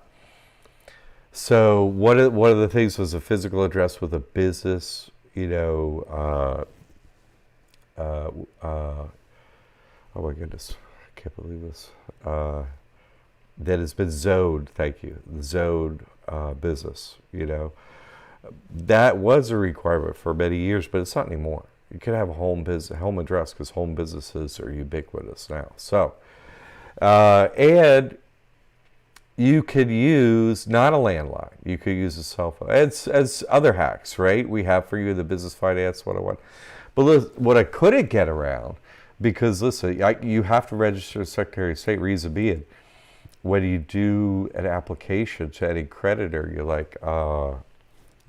So one of the things was a physical address with a business, oh my goodness, I can't believe this. That has been zoned, thank you, zoned business, That was a requirement for many years, but it's not anymore. You can have a home address, because home businesses are ubiquitous now. So, and you could use not a landline. You could use a cell phone. As other hacks, right? We have for you the Business Finance 101. But what I couldn't get around, because listen, you have to register as Secretary of State, reason being, when you do an application to any creditor, you're like,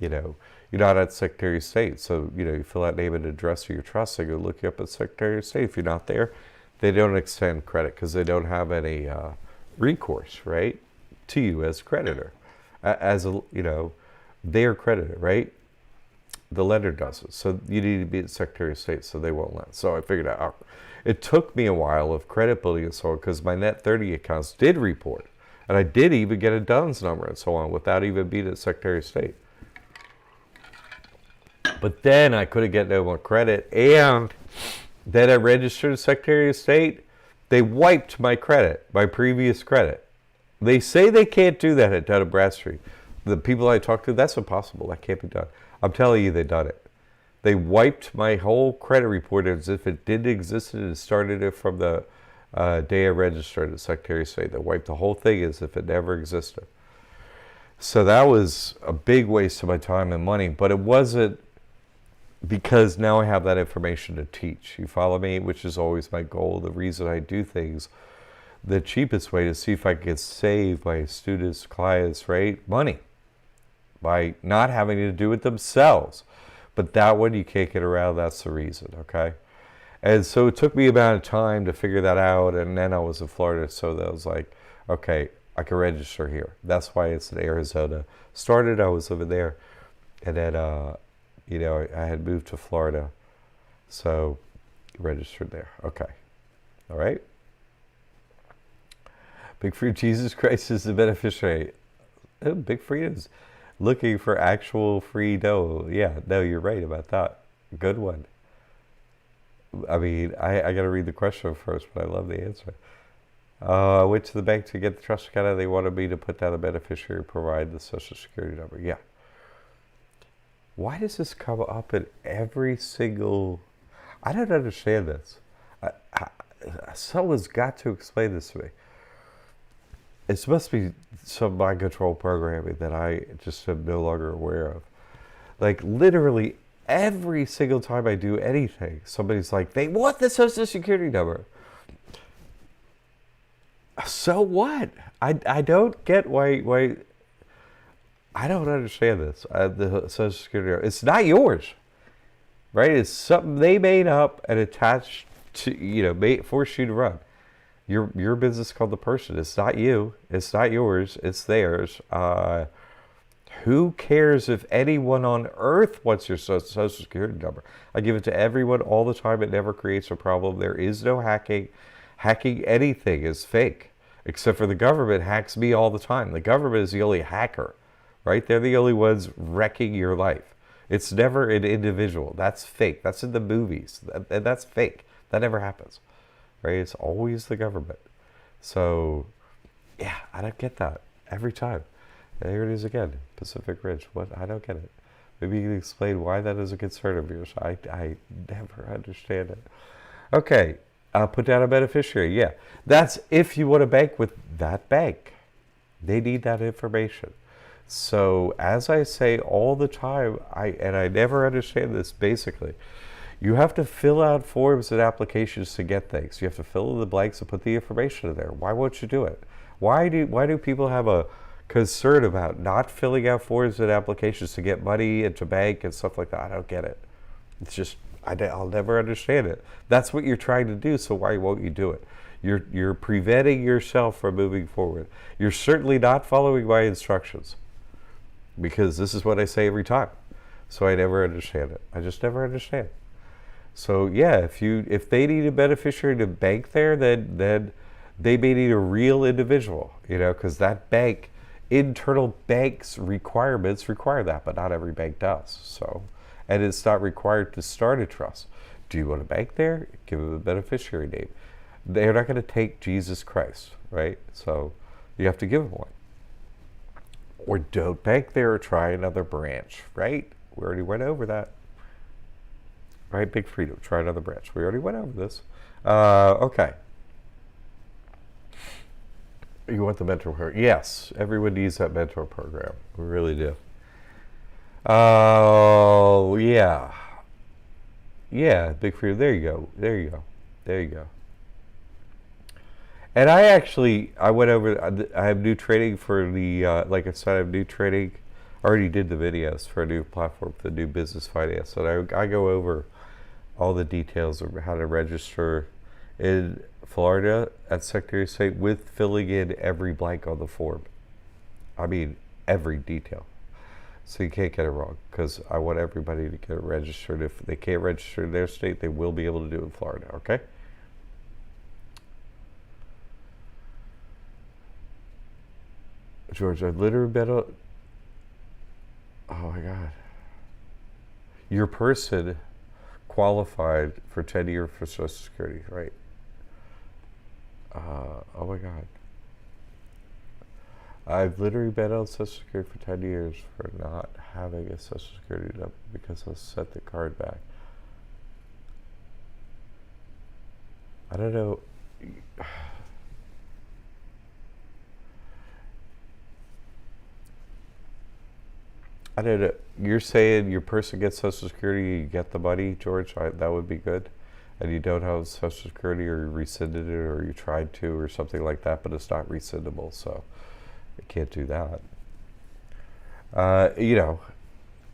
you're not at Secretary of State. So, you fill out name and address of your trust. They go look you up at Secretary of State. If you're not there, they don't extend credit because they don't have any recourse, right, to you as creditor. As a, their creditor, right? The lender doesn't. So you need to be at Secretary of State, so they won't let. So I figured out. It took me a while of credit building and so on, because my Net 30 accounts did report. And I did even get a DUNS number and so on without even being at Secretary of State. But then I couldn't get no more credit. And then I registered as Secretary of State. They wiped my credit, my previous credit. They say they can't do that at Dun & Bradstreet. The people I talked to, that's impossible. That can't be done. I'm telling you, they've done it. They wiped my whole credit report as if it didn't exist, and it started it from the day I registered as Secretary of State. They wiped the whole thing as if it never existed. So that was a big waste of my time and money, but it wasn't, because now I have that information to teach. You follow me? Which is always my goal. The reason I do things, the cheapest way to see if I can save my students, clients, right, money by not having to do it themselves. But that one you can't get around. That's the reason, okay? And so it took me about time to figure that out. And then I was in Florida, so that was like, okay, I can register here. That's why it's in Arizona. Started, I was over there. And then, I had moved to Florida. So registered there. Okay. All right. Big Fruit, Jesus Christ is the beneficiary. Oh, Big Freedom's looking for actual free dough. Yeah, no, you're right about that. Good one. I mean, I got to read the question first, but I love the answer. I went to the bank to get the trust account. They wanted me to put down the beneficiary, provide the social security number. Yeah. Why does this come up in every single... I don't understand this. Someone's got to explain this to me. It must be some mind control programming that I just am no longer aware of. Like, literally every single time I do anything, somebody's like, they want the social security number. So what? I don't get why I don't understand this. The social security number. It's not yours, right? It's something they made up and attached to, force you to run. Your business called the person. It's not you. It's not yours. It's theirs. Who cares if anyone on earth wants your social security number? I give it to everyone all the time. It never creates a problem. There is no hacking. Hacking anything is fake, except for the government hacks me all the time. The government is the only hacker, right? They're the only ones wrecking your life. It's never an individual. That's fake. That's in the movies. And that's fake. That never happens, right? It's always the government. So, yeah, I don't get that every time. And here it is again, Pacific Ridge. What? I don't get it. Maybe you can explain why that is a concern of yours. I never understand it. Okay, put down a beneficiary. Yeah, that's if you want to bank with that bank. They need that information. So as I say all the time, I never understand this basically. You have to fill out forms and applications to get things. You have to fill in the blanks and put the information in there. Why won't you do it? Why do people have a concern about not filling out forms and applications to get money and to bank and stuff like that? I don't get it. It's just, I'll never understand it. That's what you're trying to do, so why won't you do it? You're preventing yourself from moving forward. You're certainly not following my instructions, because this is what I say every time. So I never understand it. I just never understand. So yeah, if they need a beneficiary to bank there, then they may need a real individual, because that bank, internal banks requirements require that, but not every bank does. So, and it's not required to start a trust. Do you want to bank there? Give them a beneficiary name. They're not going to take Jesus Christ, right? So you have to give them one. Or don't bank there, or try another branch, right? We already went over that. Right, Big Freedom, try another branch. We already went over this. Okay. You want the mentor program? Yes, everyone needs that mentor program. We really do. Oh, yeah. Yeah, Big Freedom, there you go. There you go. There you go. And I went over, I have new training for the, like I said, I have new training. I already did the videos for a new platform for the new business finance. And I go over all the details of how to register in Florida at Secretary of State with filling in every blank on the form. I mean, every detail. So you can't get it wrong, because I want everybody to get registered. If they can't register in their state, they will be able to do it in Florida, okay? George, I've literally been on... Oh my God. Your person qualified for 10 years for Social Security, right? Oh my God. I've literally been on Social Security for 10 years for not having a Social Security number because I sent the card back. I don't know. I don't know. You're saying your person gets Social Security, you get the money, George? That would be good. And you don't have Social Security, or you rescinded it, or you tried to, or something like that, but it's not rescindable, so you can't do that.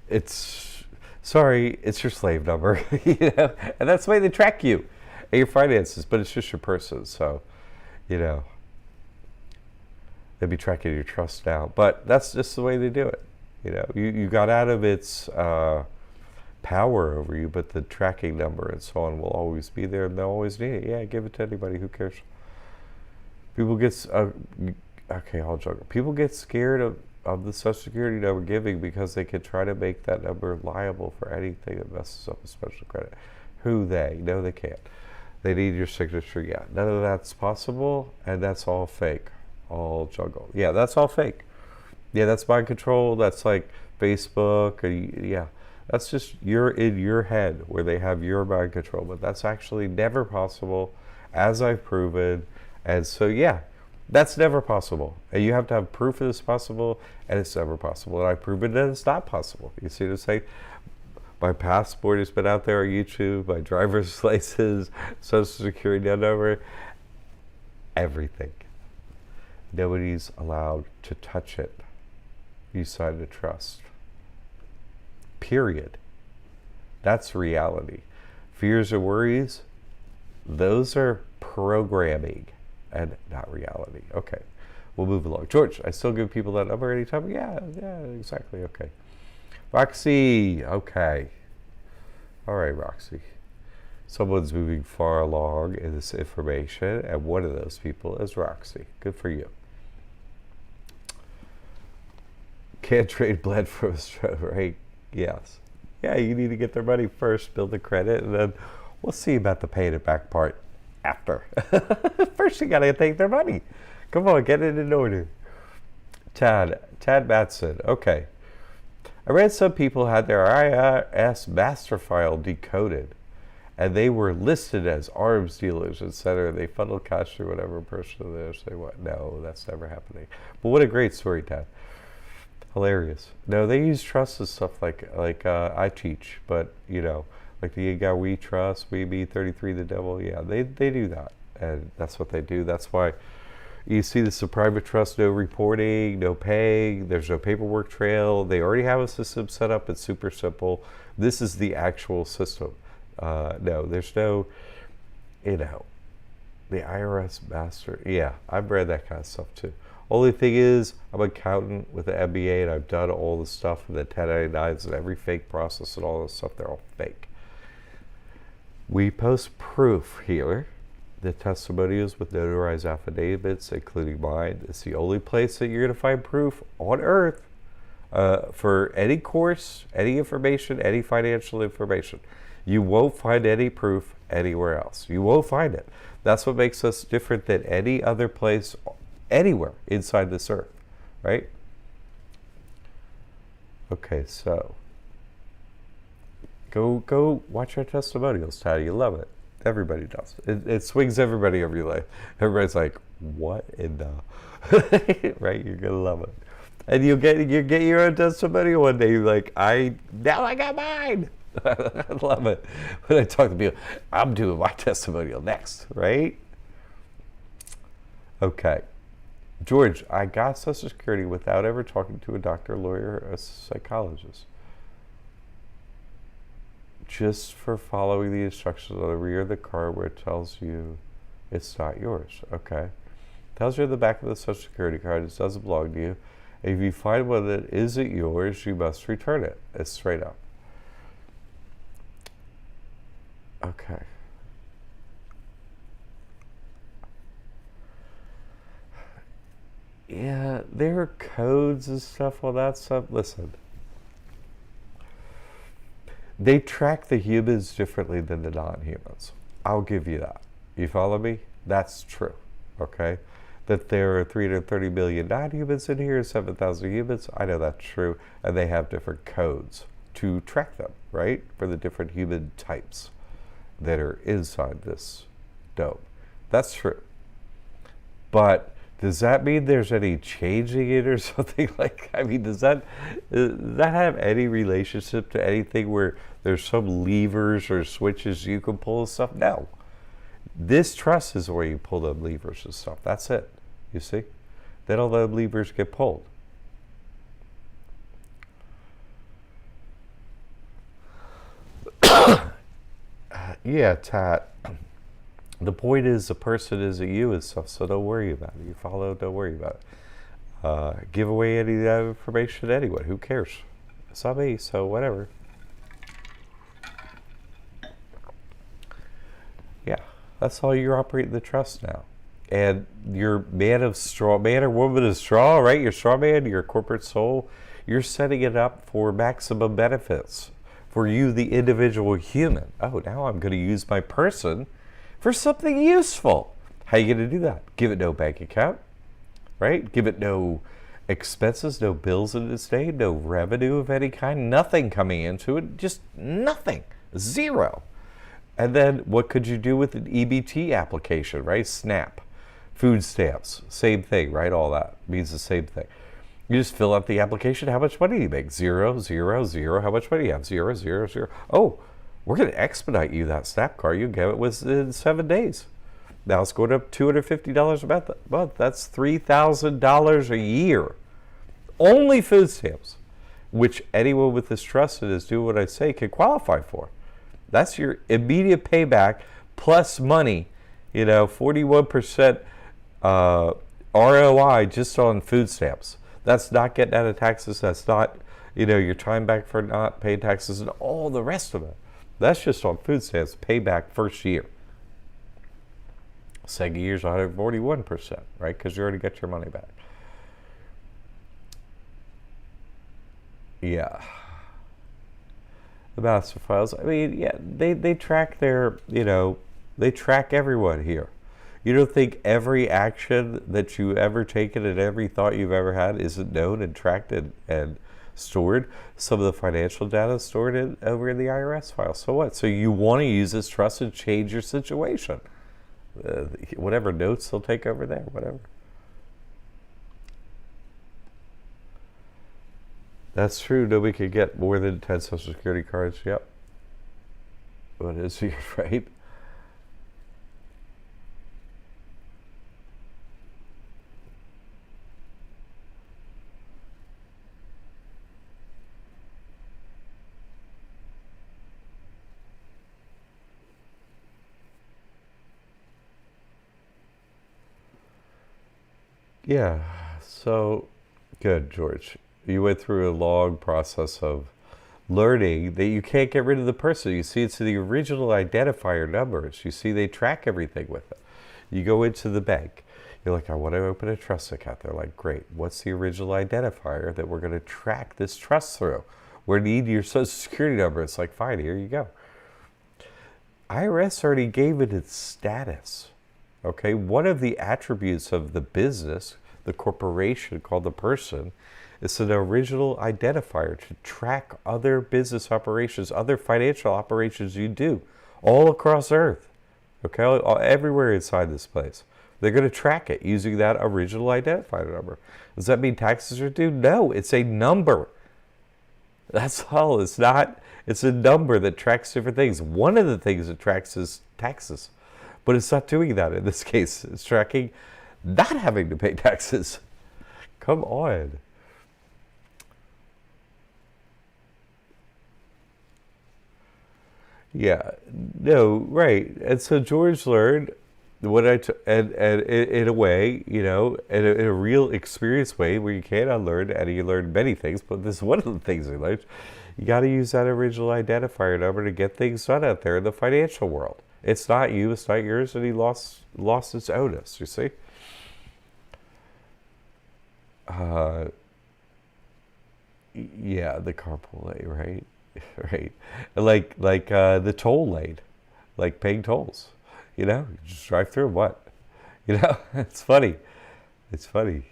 It's, sorry, it's your slave number, and that's the way they track you and your finances, but it's just your person, so, they'll be tracking your trust now, but that's just the way they do it. You got out of its power over you, but the tracking number and so on will always be there, and they'll always need it. Yeah, give it to anybody. Who cares? People get okay, I'll joke. People get scared of the Social Security number giving because they could try to make that number liable for anything that messes up a special credit. Who they? No, they can't. They need your signature. Yeah, none of that's possible, and that's all fake, all juggle. Yeah, that's all fake. Yeah, that's mind control. That's like Facebook. Yeah, that's just you're in your head where they have your mind control, but that's actually never possible, as I've proven. And so, yeah, that's never possible. And you have to have proof that it's possible, and it's never possible. And I've proven that it's not possible. You see what I'm saying? My passport has been out there on YouTube, my driver's license, social security number, everything. Nobody's allowed to touch it. You sign a trust. Period. That's reality. Fears or worries, those are programming and not reality. Okay, we'll move along. George, I still give people that number anytime? Yeah, exactly, okay. Roxy, okay. All right, Roxy. Someone's moving far along in this information, and one of those people is Roxy. Good for you. Can't trade blood for a stroke, right? Yes. Yeah, you need to get their money first, build the credit, and then we'll see about the paying it back part after. First, you got to take their money. Come on, get it in order. Tad Matson. Okay. I read some people had their IRS master file decoded, and they were listed as arms dealers, etc. They funneled cash through whatever person they say what. No, that's never happening. But what a great story, Tad. Hilarious. No, they use trust and stuff like I teach, but you know, like the Yiga We Trust, We Be 33 the Devil. Yeah, they do that, and that's what they do. That's why you see this is a private trust, no reporting, no paying, there's no paperwork trail. They already have a system set up. It's super simple. This is the actual system. No, there's no, you know, the IRS master. Yeah, I've read that kind of stuff too. Only thing is, I'm an accountant with an MBA, and I've done all the stuff in the 1099s and every fake process and all this stuff. They're all fake. We post proof here. The testimonials with notarized affidavits, including mine. It's the only place that you're going to find proof on earth for any course, any information, any financial information. You won't find any proof anywhere else. You won't find it. That's what makes us different than any other place anywhere inside this earth, right? Okay, so go watch our testimonials, Tad. You love it. Everybody does. It swings everybody over your life. Everybody's like, what in the right? You're gonna love it. And you get your own testimonial one day. You're like, now I got mine. I love it. When I talk to people, I'm doing my testimonial next, right? Okay. George, I got Social Security without ever talking to a doctor, lawyer, or a psychologist. Just for following the instructions on the rear of the card where it tells you it's not yours. Okay. Tells you on the back of the Social Security card it doesn't belong to you. If you find one that isn't yours, you must return it. It's straight up. Okay. Yeah, there are codes and stuff, all that stuff. Listen. They track the humans differently than the non-humans. I'll give you that. You follow me? That's true, okay? That there are 330 million non-humans in here, 7,000 humans, I know that's true, and they have different codes to track them, right? For the different human types that are inside this dome. That's true. But does that mean there's any changing it or something like that? I mean, does that have any relationship to anything where there's some levers or switches you can pull and stuff? No. This trust is where you pull the levers and stuff. That's it. You see? Then all the levers get pulled. Yeah, Tat. The point is the person isn't you and stuff, so don't worry about it. You follow, don't worry about it. Give away any of that information anyway. Who cares? It's not me, so whatever. Yeah, that's how you're operating the trust now. And your man or woman of straw, right? Your straw man, your corporate soul, you're setting it up for maximum benefits for you, the individual human. Oh, now I'm going to use my person for something useful. How are you going to do that? Give it no bank account, right? Give it no expenses, no bills in its name, no revenue of any kind, nothing coming into it, just nothing, zero. And then what could you do with an EBT application, right? SNAP, food stamps, same thing, right? All that means the same thing. You just fill out the application. How much money do you make? 0, 0, 0. How much money do you have? 0, 0, 0. Oh, we're going to expedite you that SNAP card. You get it within 7 days. Now it's going up $250 a month. That's $3,000 a year. Only food stamps, which anyone with this trust and is doing what I say can qualify for. That's your immediate payback plus money, 41% ROI just on food stamps. That's not getting out of taxes. That's not, your time back for not paying taxes and all the rest of it. That's just on food stamps, payback first year. Second year's 141%, right? Because you already got your money back. Yeah. The master files, they track they track everyone here. You don't think every action that you ever taken and every thought you've ever had isn't known and tracked and stored? Some of the financial data is stored over in the IRS file. So what? So you want to use this trust and change your situation. Whatever notes they'll take over there, whatever. That's true. Nobody could get more than 10 Social Security cards. Yep. What is he, right? Yeah. So, good, George. You went through a long process of learning that you can't get rid of the person. You see, it's the original identifier numbers. You see, they track everything with it. You go into the bank. You're like, I want to open a trust account. They're like, great. What's the original identifier that we're going to track this trust through? We need your Social Security number. It's like, fine, here you go. IRS already gave it its status. Okay, one of the attributes of the business, the corporation called the person, is an original identifier to track other business operations, other financial operations you do all across Earth, okay, everywhere inside this place. They're going to track it using that original identifier number. Does that mean taxes are due? No, it's a number. That's all. It's not. It's a number that tracks different things. One of the things it tracks is taxes, but it's not doing that in this case. It's tracking not having to pay taxes. Come on. Yeah, no, right. And so George learned what and in a way, in a real experience way where you can't unlearn, and he learned many things, but this is one of the things he learned. You got to use that original identifier number to get things done out there in the financial world. It's not you, it's not yours, and he lost its onus, you see? Yeah, the carpool lane, right? Right. Like the toll lane, like paying tolls. You just drive through what? It's funny. It's funny.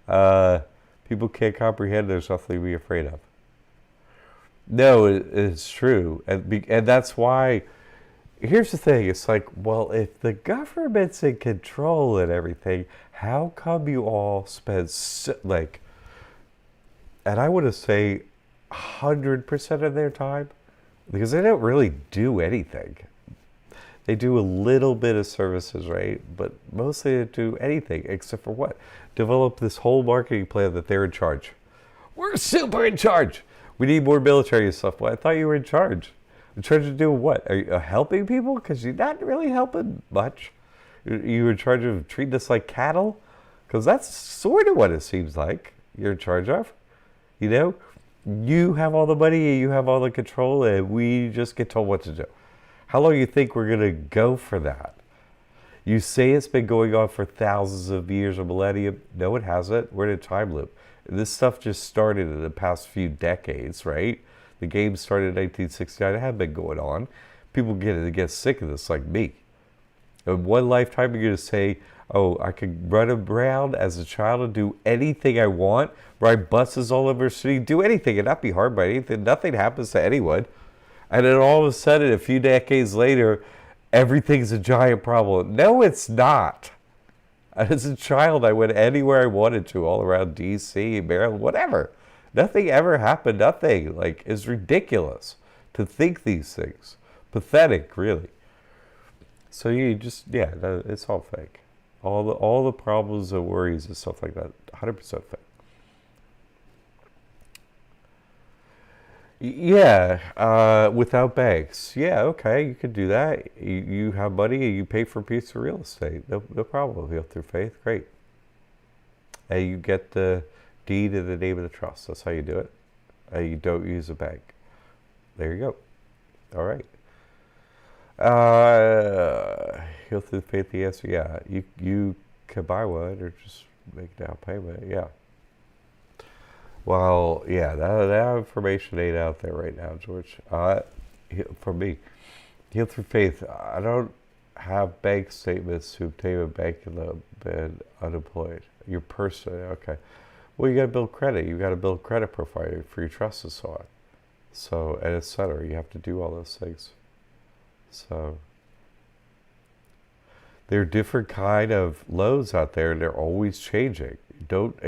People can't comprehend there's nothing to be afraid of. No, it's true. And that's why, here's the thing. It's like, well, if the government's in control and everything, how come you all spend, and I want to say 100% of their time, because they don't really do anything. They do a little bit of services, right? But mostly they don't do anything except for what? Develop this whole marketing plan that they're in charge. We're super in charge. We need more military stuff. Well, I thought you were in charge. In charge of doing what? Are you helping people? Because you're not really helping much. You're in charge of treating us like cattle? Because that's sort of what it seems like you're in charge of. You have all the money, you have all the control, and we just get told what to do. How long do you think we're going to go for that? You say it's been going on for thousands of years or millennia. No, it hasn't. We're in a time loop. This stuff just started in the past few decades, right? The game started in 1969. It had been going on. People get sick of this like me. In one lifetime, you're going to say, oh, I could run around as a child and do anything I want, ride buses all over the city, do anything and not be harmed by anything. Nothing happens to anyone. And then all of a sudden, a few decades later, everything's a giant problem. No, it's not. As a child, I went anywhere I wanted to, all around D.C., Maryland, whatever. Nothing ever happened. Nothing. Like, it's ridiculous to think these things. Pathetic, really. So you just, yeah, it's all fake. All the problems and worries and stuff like that, 100% fake. Yeah, without banks. Yeah, okay, you could do that. You have money and you pay for a piece of real estate. No problem. You have through faith, great. And you get the deed in the name of the trust. That's how you do it. And you don't use a bank. There you go. All right. Heal through faith, the answer, yeah. You can buy one or just make down payment, yeah. Well, yeah, that information ain't out there right now, George. For me, heal through faith, I don't have bank statements to obtain a banking loan, been unemployed. Your person, okay. Well, you got to build credit. You got to build credit profile for your trust and so on. So, and et cetera. You have to do all those things. So there are different kind of loans out there, and they're always changing. Don't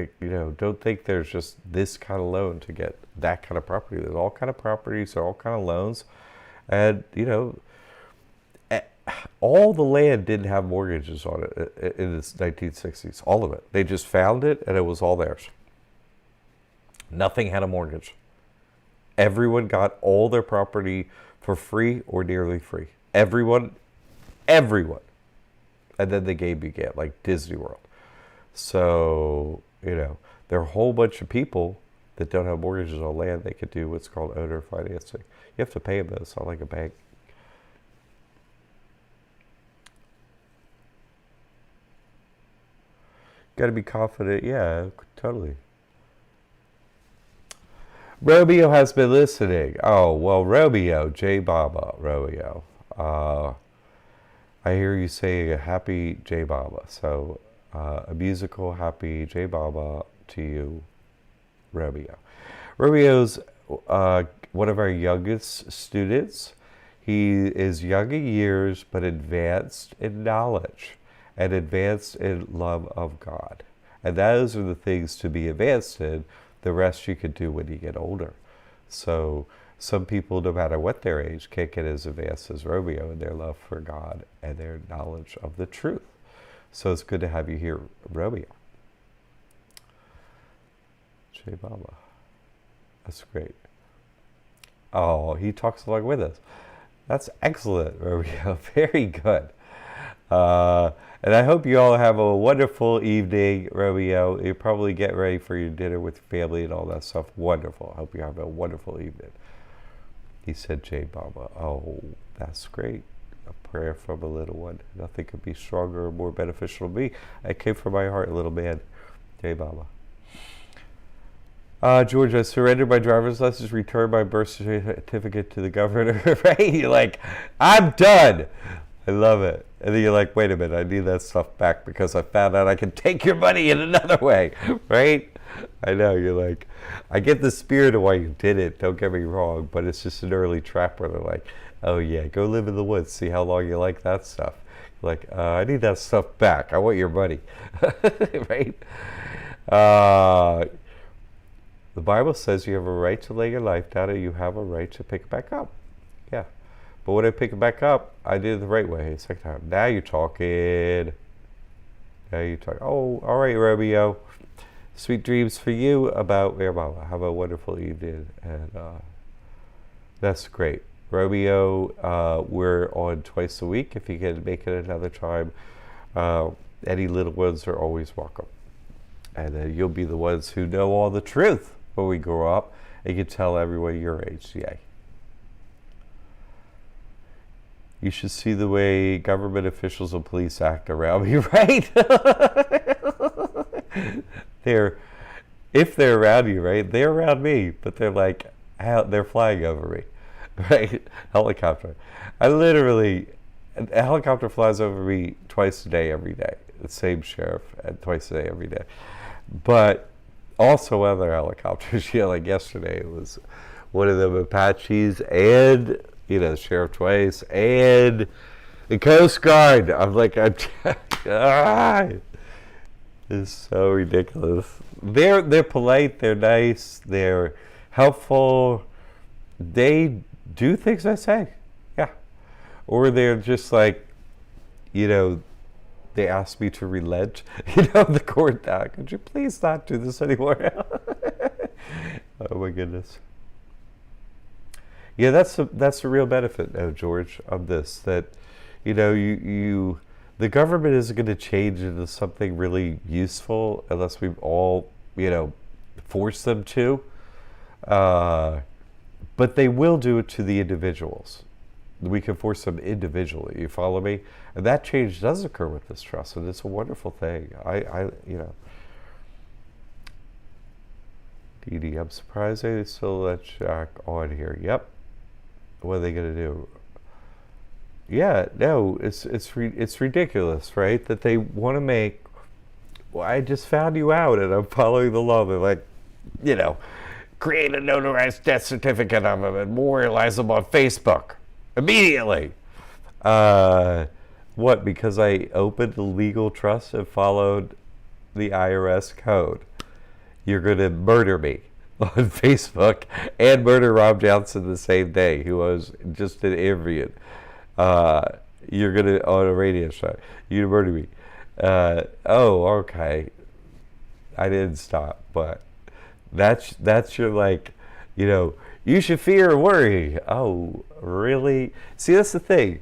think there's just this kind of loan to get that kind of property. There's all kind of properties, there are all kind of loans, and all the land didn't have mortgages on it in the 1960s. All of it. They just found it, and it was all theirs. Nothing had a mortgage. Everyone got all their property for free or nearly free. Everyone. And then the game began, like Disney World. So, there are a whole bunch of people that don't have mortgages on land. They could do what's called owner financing. You have to pay them, though. It's not like a bank. Got to be confident. Yeah, totally. Romeo has been listening. Oh, well, Romeo, J Baba, Romeo. I hear you say a happy J Baba. So, a musical happy J Baba to you, Romeo. Romeo's one of our youngest students. He is young in years, but advanced in knowledge and advanced in love of God. And those are the things to be advanced in. The rest you can do when you get older. So some people, no matter what their age, can't get as advanced as Romeo in their love for God and their knowledge of the truth. So it's good to have you here, Romeo. J Baba. That's great. Oh, he talks along with us. That's excellent, Romeo. Very good. And I hope you all have a wonderful evening, Romeo. You probably get ready for your dinner with family and all that stuff. Wonderful. I hope you have a wonderful evening. He said, J Baba. Oh, that's great. A prayer from a little one. Nothing could be stronger or more beneficial to me. It came from my heart, little man. J Baba. George, I surrendered my driver's license, returned my birth certificate to the governor. Right? You're like, I'm done. I love it. And then you're like, wait a minute, I need that stuff back because I found out I can take your money in another way. Right? I know, you're like, I get the spirit of why you did it, don't get me wrong, but it's just an early trap where they're like, oh yeah, go live in the woods, see how long you like that stuff. You're like, I need that stuff back. I want your money. Right? The Bible says you have a right to lay your life down and you have a right to pick it back up. Yeah. But when I pick it back up, I did it the right way. Second time. Now you're talking. Now you're talking. Oh, all right, Romeo. Sweet dreams for you about your mama. Have a wonderful evening. And that's great. Romeo, we're on twice a week. If you can make it another time, any little ones are always welcome. And you'll be the ones who know all the truth when we grow up. And you can tell everyone your age. Yay. You should see the way government officials and police act around me, right? If they're around you, right? They're around me, but they're like, they're flying over me, right? Helicopter. I literally a helicopter flies over me twice a day, every day. The same sheriff, twice a day, every day. But also other helicopters. Like yesterday, it was one of them Apaches and, the sheriff twice and the Coast Guard. I'm like, it's so ridiculous. They're polite. They're nice. They're helpful. They do things I say. Yeah. Or they're just like, they asked me to relent. The court, could you please not do this anymore? Oh my goodness. Yeah, that's the real benefit, George, of this. That, the government isn't going to change into something really useful unless we all, force them to. But they will do it to the individuals. We can force them individually. You follow me? And that change does occur with this trust, and it's a wonderful thing. Dee Dee, I'm surprised they still let Jack on here. Yep. What are they going to do? Yeah, no, it's ridiculous, right? That they want to make. Well, I just found you out, and I'm following the law. They're like, create a notarized death certificate of them and memorialize them on Facebook immediately. What? Because I opened a legal trust and followed the IRS code. You're going to murder me on Facebook and murder Rob Johnson the same day, who was just an interview. You're going to, on a radio show, you murder me. Oh, okay. I didn't stop, but that's your you should fear and worry. Oh, really? See, that's the thing.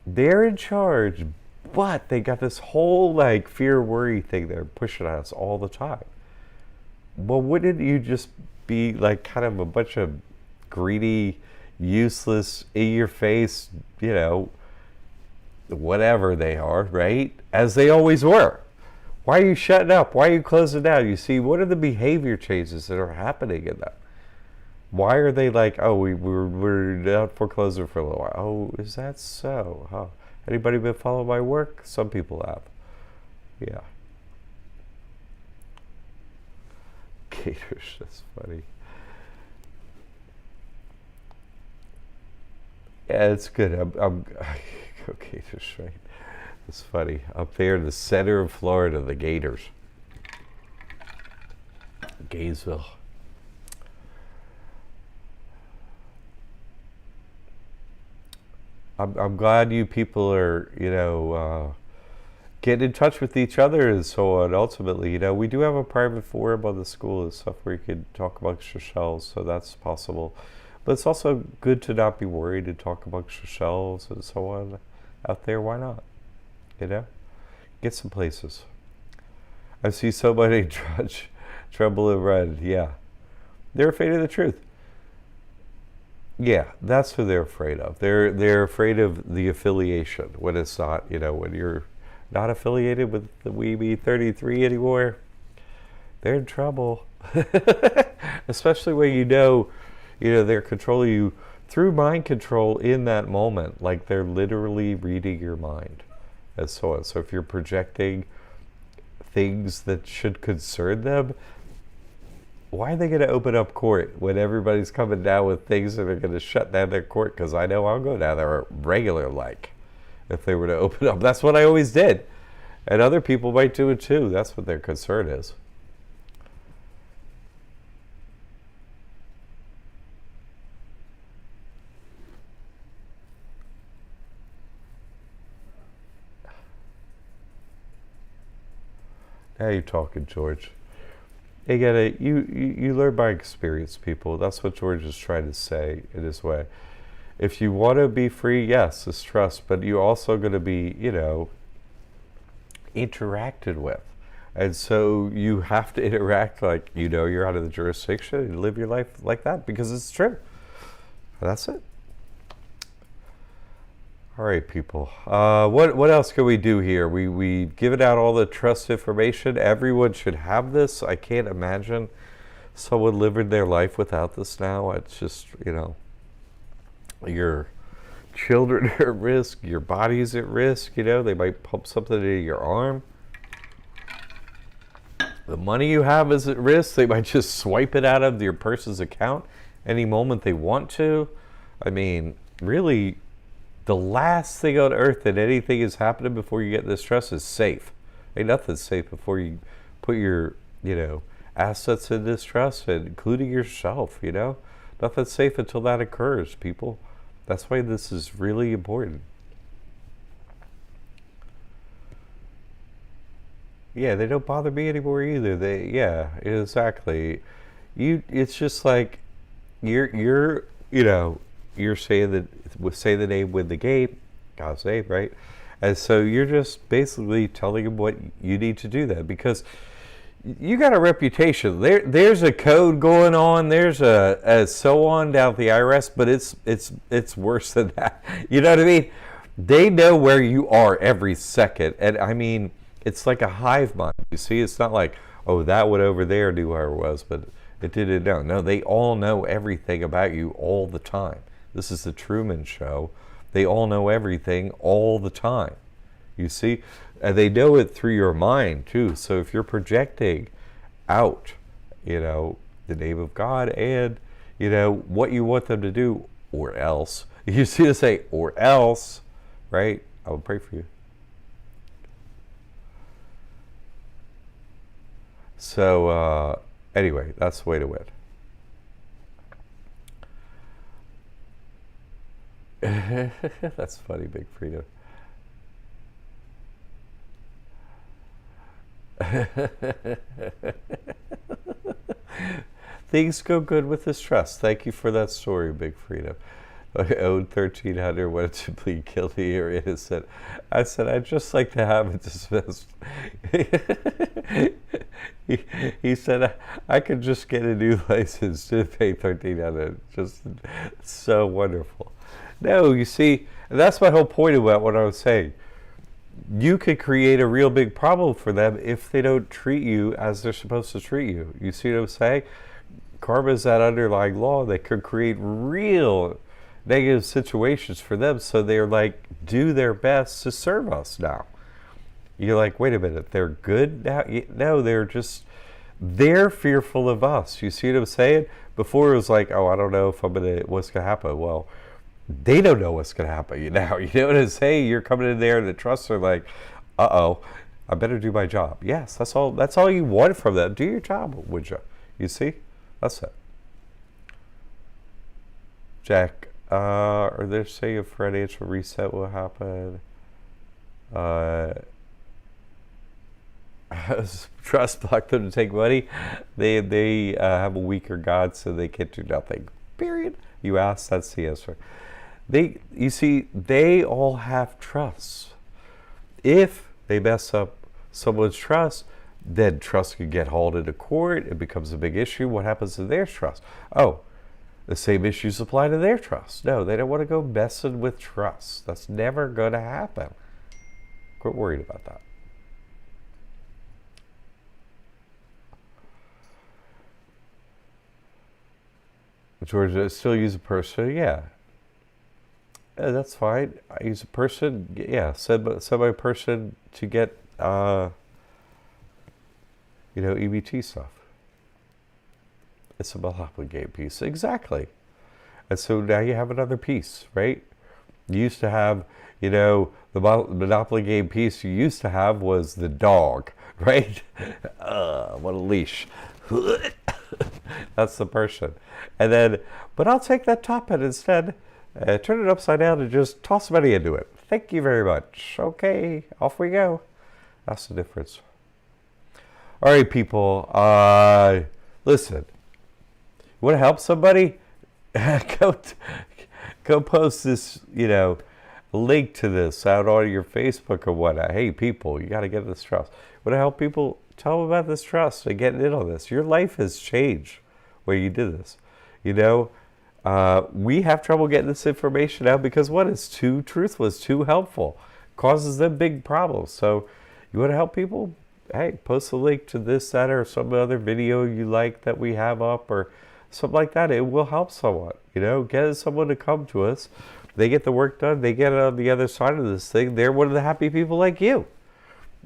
They're in charge, but they got this whole fear worry thing they're pushing on us all the time. Well, wouldn't you just be kind of a bunch of greedy, useless, in your face, whatever they are, right? As they always were. Why are you shutting up? Why are you closing down? You see, what are the behavior changes that are happening in that? Why are they we're not foreclosing for a little while? Oh, is that so? Huh? Anybody been following my work? Some people have. Yeah. Gators, that's funny. Yeah, it's good. I'm go Gators, right? It's funny. Up there in the center of Florida, the Gators. Gainesville. I'm glad you people are, getting in touch with each other and so on. Ultimately, we do have a private forum on the school and stuff where you can talk amongst yourselves, so that's possible. But it's also good to not be worried and talk amongst yourselves and so on out there. Why not? Get some places. I see somebody tremble and run. Yeah. They're afraid of the truth. Yeah, that's who they're afraid of. They're afraid of the affiliation when it's not, when you're not affiliated with the Weeby 33 anymore, they're in trouble. Especially when they're controlling you through mind control in that moment, like they're literally reading your mind and so on. So if you're projecting things that should concern them, why are they going to open up court when everybody's coming down with things that are going to shut down their court? Because I know I'll go down there regular if they were to open up. That's what I always did. And other people might do it too. That's what their concern is. Now you're talking, George. You learn by experience, people. That's what George is trying to say in his way. If you want to be free, yes, it's trust, but you're also going to be, interacted with. And so you have to interact like, you're out of the jurisdiction and live your life like that because it's true. And that's it. All right, people. What else can we do here? We've given out all the trust information. Everyone should have this. I can't imagine someone living their life without this now. It's just, you're children are at risk, your body's at risk, you know, they might pump something into your arm. The money you have is at risk. They might just swipe it out of your person's account any moment they want to. I mean, really, the last thing on earth that anything is happening before you get this trust is safe. Ain't nothing safe before you put your, you know, assets in this trust, including yourself, you know. Nothing's safe until that occurs, people. That's why this is really important. Yeah, they don't bother me anymore either. Yeah, exactly. It's just like you're, you know, you're saying that, say the name, win the game, God's name, right? And so you're just basically telling them what you need to do that, because you got a reputation. There's a code going on. There's a so on down at the IRS, but it's worse than that. You know what I mean? They know where you are every second, and I mean, it's like a hive mind. You see, it's not like, oh, that one over there knew where it was, but it didn't know. No, they all know everything about you all the time. This is the Truman Show. They all know everything all the time. You see? And they know it through your mind, too. So if you're projecting out, you know, the name of God and, you know, what you want them to do, or else, you see to say, or else, right? I will pray for you. So, anyway, that's the way to win. That's funny, Big Freedom. Things go good with this trust. Thank you for that story, Big Freedom. I owed 1,300, wanted to plead guilty or innocent. I said, I'd just like to have it dismissed. He said, I could just get a new license to pay 1,300. Just so wonderful. No, you see, that's my whole point about what I was saying. You could create a real big problem for them if they don't treat you as they're supposed to treat you. You see what I'm saying? Karma is that underlying law that could create real negative situations for them, so they're like, do their best to serve us now. You're like, wait a minute, they're good now? No, they're fearful of us. You see what I'm saying? Before it was like, oh, I don't know if what's going to happen. Well, they don't know what's going to happen now. You know what I'm saying? You're coming in there and the trusts are like, uh-oh, I better do my job. Yes, that's all you want from them. Do your job, would you? You see? That's it. Jack, are they saying a financial reset will happen? Trust block them to take money. They have a weaker God, so they can do nothing. Period. You ask, that's the answer. You see, they all have trust. If they mess up someone's trust, then trust could get hauled into court. It becomes a big issue. What happens to their trust? Oh, the same issues apply to their trust. No, they don't want to go messing with trust. That's never going to happen. Quit worried about that. George, I still use a person? Yeah. That's fine. I use a person. Yeah, send my person to get, EBT stuff. It's a Monopoly game piece. Exactly. And so now you have another piece, right? You used to have, the Monopoly game piece you used to have was the dog, right? What a leash. That's the person. And then, but I'll take that top hat instead, turn it upside down and just toss money into it. Thank you very much. Okay, off we go. That's the difference. All right, people. Listen, you want to help somebody? Go post this, link to this out on your Facebook or whatnot. Hey, people, you got to get this trust. Want to help people? Tell them about this trust and getting in on this. Your life has changed where you did this. We have trouble getting this information out because it's too truthful, it's too helpful, causes them big problems. So you want to help people? Hey, post a link to this, that, or some other video you like that we have up or something like that. It will help someone, get someone to come to us They get the work done. They get on the other side of this thing. They're one of the happy people like you.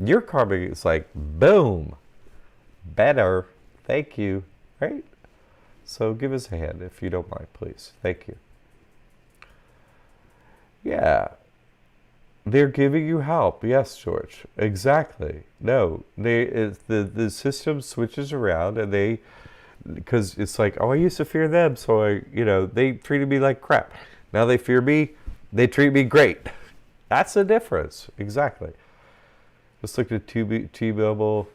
Your karma is like, boom, better. Thank you. Right? So give us a hand if you don't mind, please. Thank you. Yeah. They're giving you help. Yes, George. Exactly. No, the system switches around, and because it's like, oh, I used to fear them, so they treated me like crap. Now they fear me. They treat me great. That's the difference. Exactly. Let's look at T-Mobile.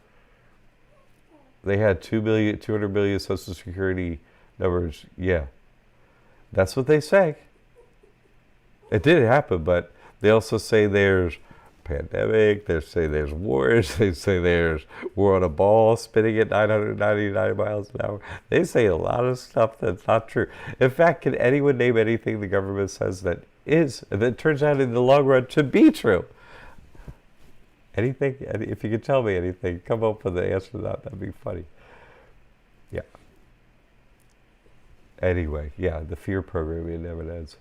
They had 200 million Social Security numbers. Yeah, that's what they say. It did happen, but they also say there's pandemic. They say there's wars. They say we're on a ball spinning at 999 miles an hour. They say a lot of stuff that's not true. In fact, can anyone name anything the government says that turns out in the long run to be true? Anything? If you could tell me anything, come up with the answer to that. That'd be funny. Yeah. Anyway, yeah, the fear programming never ends.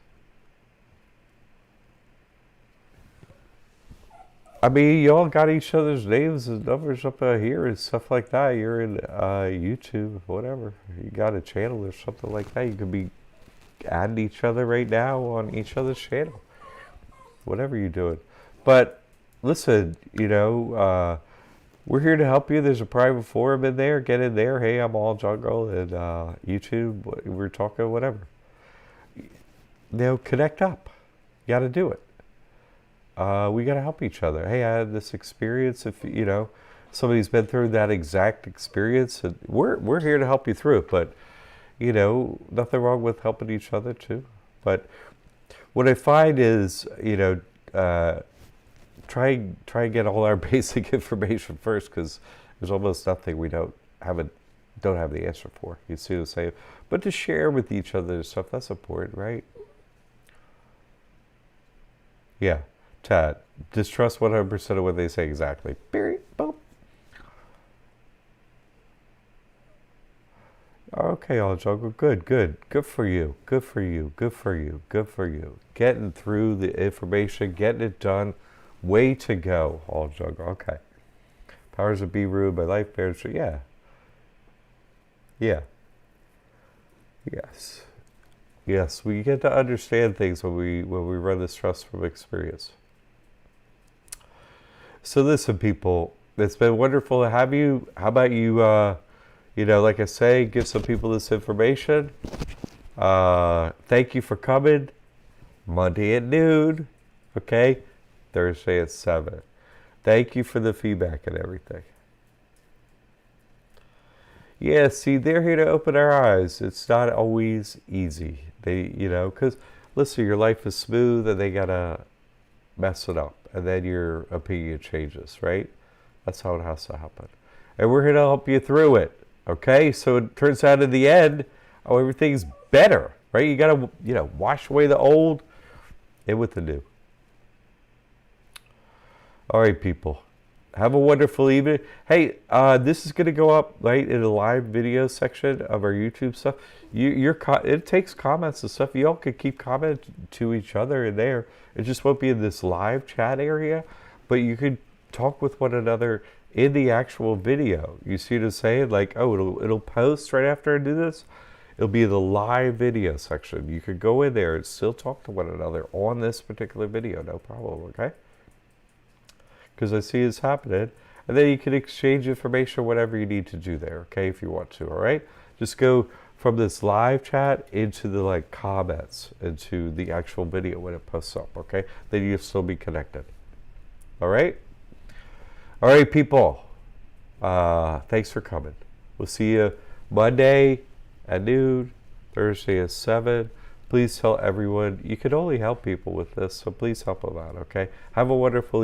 I mean, y'all got each other's names and numbers up here and stuff like that. You're in YouTube, whatever. You got a channel or something like that. You could be adding each other right now on each other's channel. Whatever you're doing. But listen, we're here to help you. There's a private forum in there. Get in there. Hey, I'm All Jungle, and YouTube. We're talking whatever. Connect up. You got to do it. We got to help each other. Hey, I had this experience. If somebody's been through that exact experience, and we're here to help you through it. But nothing wrong with helping each other too. But what I find is, try and get all our basic information first, because there's almost nothing we don't have the answer for. You see what I'm saying? But to share with each other stuff, that's important, right? Yeah. Tad, distrust 100% of what they say exactly. Period. Boom. Okay, All Jungle. Good. Good for you. Good for you. Good for you. Good for you. Getting through the information, getting it done. Way to go, All Jungle. Okay. Powers of Be Rude, My Life Bears. Yeah. Yeah. Yes. Yes, we get to understand things when we run this trust from experience. So listen, people, it's been wonderful to have you. How about you, like I say, give some people this information. Thank you for coming. Monday at noon, okay? Thursday at 7. Thank you for the feedback and everything. Yeah, see, they're here to open our eyes. It's not always easy. Because, listen, your life is smooth and they got to mess it up. And then your opinion changes, right? That's how it has to happen. And we're here to help you through it, okay? So it turns out in the end, everything's better, right? You got to, wash away the old and with the new. All right, people. Have a wonderful evening. Hey, this is going to go up right in the live video section of our YouTube stuff. It takes comments and stuff. Y'all could keep commenting to each other in there. It just won't be in this live chat area, but you could talk with one another in the actual video. You see what I'm saying? Like, it'll post right after I do this. It'll be the live video section. You could go in there and still talk to one another on this particular video. No problem, okay? Because I see it's happening. And then you can exchange information, whatever you need to do there, okay, if you want to, all right? Just go from this live chat into the comments, into the actual video when it posts up, okay? Then you'll still be connected. All right? All right, people. Thanks for coming. We'll see you Monday at noon, Thursday at 7. Please tell everyone. You can only help people with this, so please help them out, okay? Have a wonderful